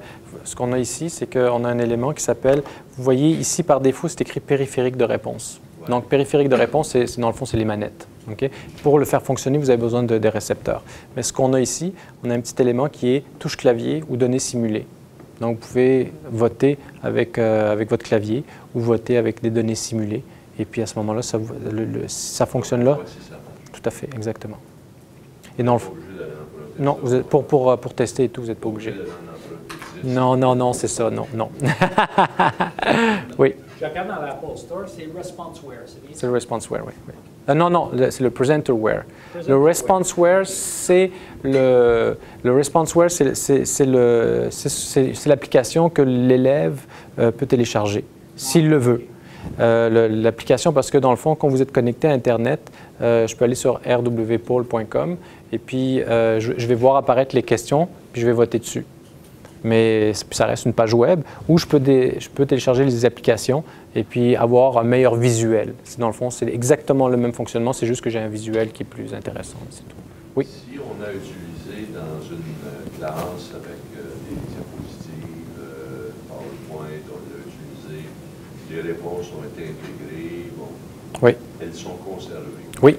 Ce qu'on a ici, c'est qu'on a un élément qui s'appelle, vous voyez ici par défaut, c'est écrit périphérique de réponse. Ouais. Donc, périphérique de réponse, dans le fond, c'est les manettes. Okay? Pour le faire fonctionner, vous avez besoin des récepteurs. Mais ce qu'on a ici, on a un petit élément qui est touche clavier ou données simulées. Donc, vous pouvez voter avec votre clavier ou voter avec des données simulées. Et puis, à ce moment-là, ça fonctionne là. Tout à fait, exactement. Et dans le fond, non, vous êtes, pour tester et tout, vous n'êtes pas obligé. Non, c'est ça, non. Oui. Je regarde dans l'Apple Store, c'est ResponseWare, c'est bien? C'est le ResponseWare, oui. Non, c'est le PresenterWare. Le ResponseWare, c'est l'application que l'élève peut télécharger, s'il le veut. L'application, parce que dans le fond, quand vous êtes connecté à Internet, je peux aller sur rwpole.com et puis je vais voir apparaître les questions, puis je vais voter dessus. Mais ça reste une page web où je peux télécharger les applications et puis avoir un meilleur visuel. Dans le fond, c'est exactement le même fonctionnement, c'est juste que j'ai un visuel qui est plus intéressant, c'est tout. Oui? Si on a utilisé dans une classe avec des diapositives, PowerPoint, on l'a utilisé, les réponses ont été intégrées, bon, oui. Elles sont conservées. Oui.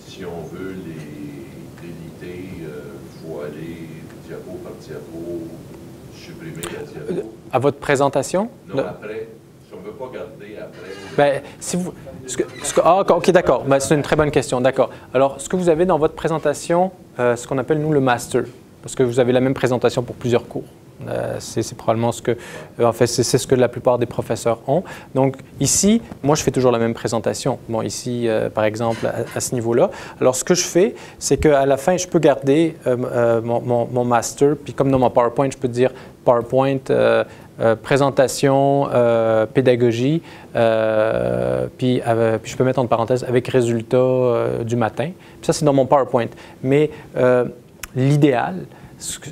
Si on veut les déliter, il faut aller diapo par diapo, supprimer la diapo. À votre présentation? Non, après. Si on ne veut pas garder après. Bien, si vous, OK, d'accord. Ben, c'est une très bonne question. D'accord. Alors, ce que vous avez dans votre présentation, ce qu'on appelle, nous, le master, parce que vous avez la même présentation pour plusieurs cours. C'est probablement ce que, en fait, c'est ce que la plupart des professeurs ont. Donc, ici, moi, je fais toujours la même présentation. Bon, ici, par exemple, à ce niveau-là. Alors, ce que je fais, c'est qu'à la fin, je peux garder mon master, puis comme dans mon PowerPoint, je peux dire PowerPoint, présentation, pédagogie, puis je peux mettre entre parenthèses avec résultat du matin. Puis ça, c'est dans mon PowerPoint. Mais l'idéal,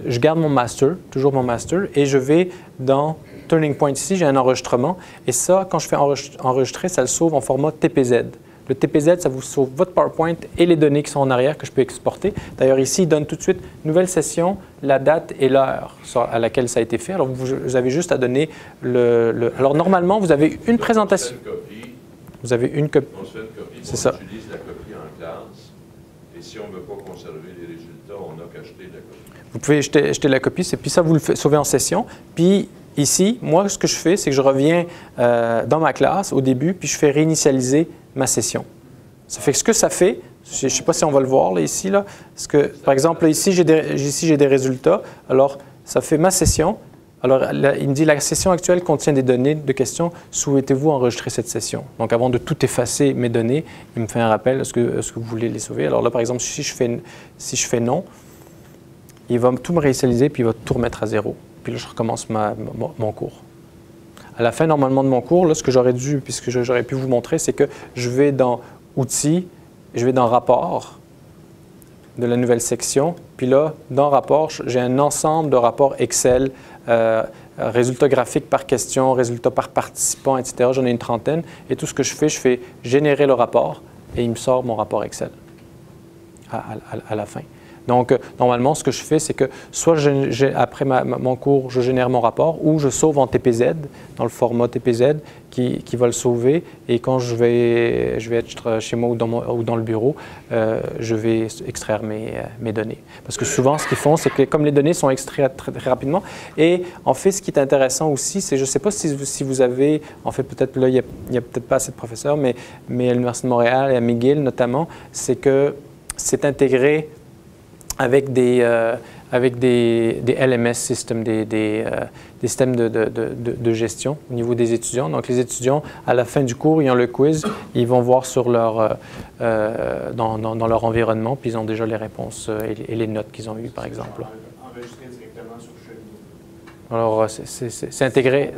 je garde mon master, toujours mon master, et je vais dans Turning Point ici, j'ai un enregistrement. Et ça, quand je fais enregistrer, ça le sauve en format TPZ. Le TPZ, ça vous sauve votre PowerPoint et les données qui sont en arrière que je peux exporter. D'ailleurs, ici, il donne tout de suite nouvelle session, la date et l'heure à laquelle ça a été fait. Alors, vous avez juste à donner Alors, normalement, vous avez une présentation. Vous avez une copie. On se fait une copie, c'est ça. On utilise la copie en classe. Et si on ne veut pas conserver les résultats, on n'a qu'à jeter la copie. Vous pouvez jeter la copie, puis ça, vous le sauvez en session. Puis ici, moi, ce que je fais, c'est que je reviens dans ma classe au début, puis je fais réinitialiser ma session. Ça fait que ce que ça fait, je ne sais pas si on va le voir là, ici, là, parce que, par exemple, là, ici, j'ai des résultats. Alors, ça fait ma session. Alors, là, il me dit, la session actuelle contient des données de questions. Souhaitez-vous enregistrer cette session? Donc, avant de tout effacer mes données, il me fait un rappel. Est-ce que vous voulez les sauver? Alors là, par exemple, si je fais non, il va tout me réinitialiser, puis il va tout remettre à zéro. Puis là, je recommence mon cours. À la fin, normalement, de mon cours, là, ce que j'aurais dû, puisque j'aurais pu vous montrer, c'est que je vais dans Outils, je vais dans Rapport de la nouvelle section. Puis là, dans Rapport, j'ai un ensemble de rapports Excel, résultats graphiques par question, résultats par participant, etc. J'en ai une trentaine. Et tout ce que je fais générer le rapport et il me sort mon rapport Excel à la fin. Donc, normalement, ce que je fais, c'est que soit après mon cours, je génère mon rapport ou je sauve en TPZ, dans le format TPZ qui va le sauver. Et quand je vais être chez moi ou dans le bureau, je vais extraire mes données. Parce que souvent, ce qu'ils font, c'est que comme les données sont extraites très, très rapidement, et en fait, ce qui est intéressant aussi, c'est, je ne sais pas si vous avez, en fait, peut-être là, il n'y a peut-être pas assez de professeurs, mais à l'Université de Montréal et à McGill notamment, c'est que c'est intégré avec des LMS systems, des systèmes de gestion au niveau des étudiants. Donc, les étudiants, à la fin du cours, ils ont le quiz, ils vont voir sur dans leur environnement, puis ils ont déjà les réponses et les notes qu'ils ont eues, par exemple. Enregistrer directement sur Shell. Alors, c'est intégré.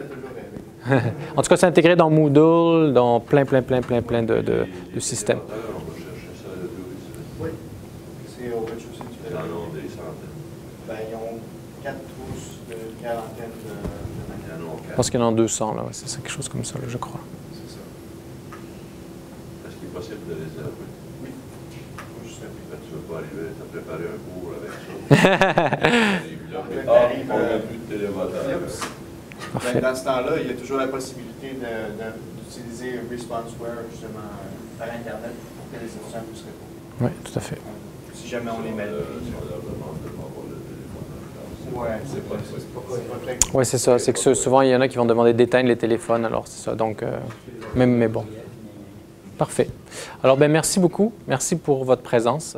En tout cas, c'est intégré dans Moodle, dans plein de systèmes. Oui. C'est au rez-de-chaussée du Ils en ont des centaines. Ben, ils ont 4 trousses de quarantaine de manières. Je pense qu'il y en a 200, là. C'est quelque chose comme ça, là, je crois. C'est ça. Est-ce qu'il est possible de réserver? Oui. Faut juste appeler. Tu ne veux pas arriver, tu as préparé un cours avec ça. On n'a plus de télévotaire. Parfait. Dans ce temps-là, il y a toujours la possibilité d'utiliser ResponseWare justement par Internet pour que les étudiants puissent répondre. Oui, tout à fait. Si jamais on les met. Oui, c'est ça. C'est que souvent, il y en a qui vont demander d'éteindre les téléphones. Alors, c'est ça. Donc, mais bon. Parfait. Alors, merci beaucoup. Merci pour votre présence.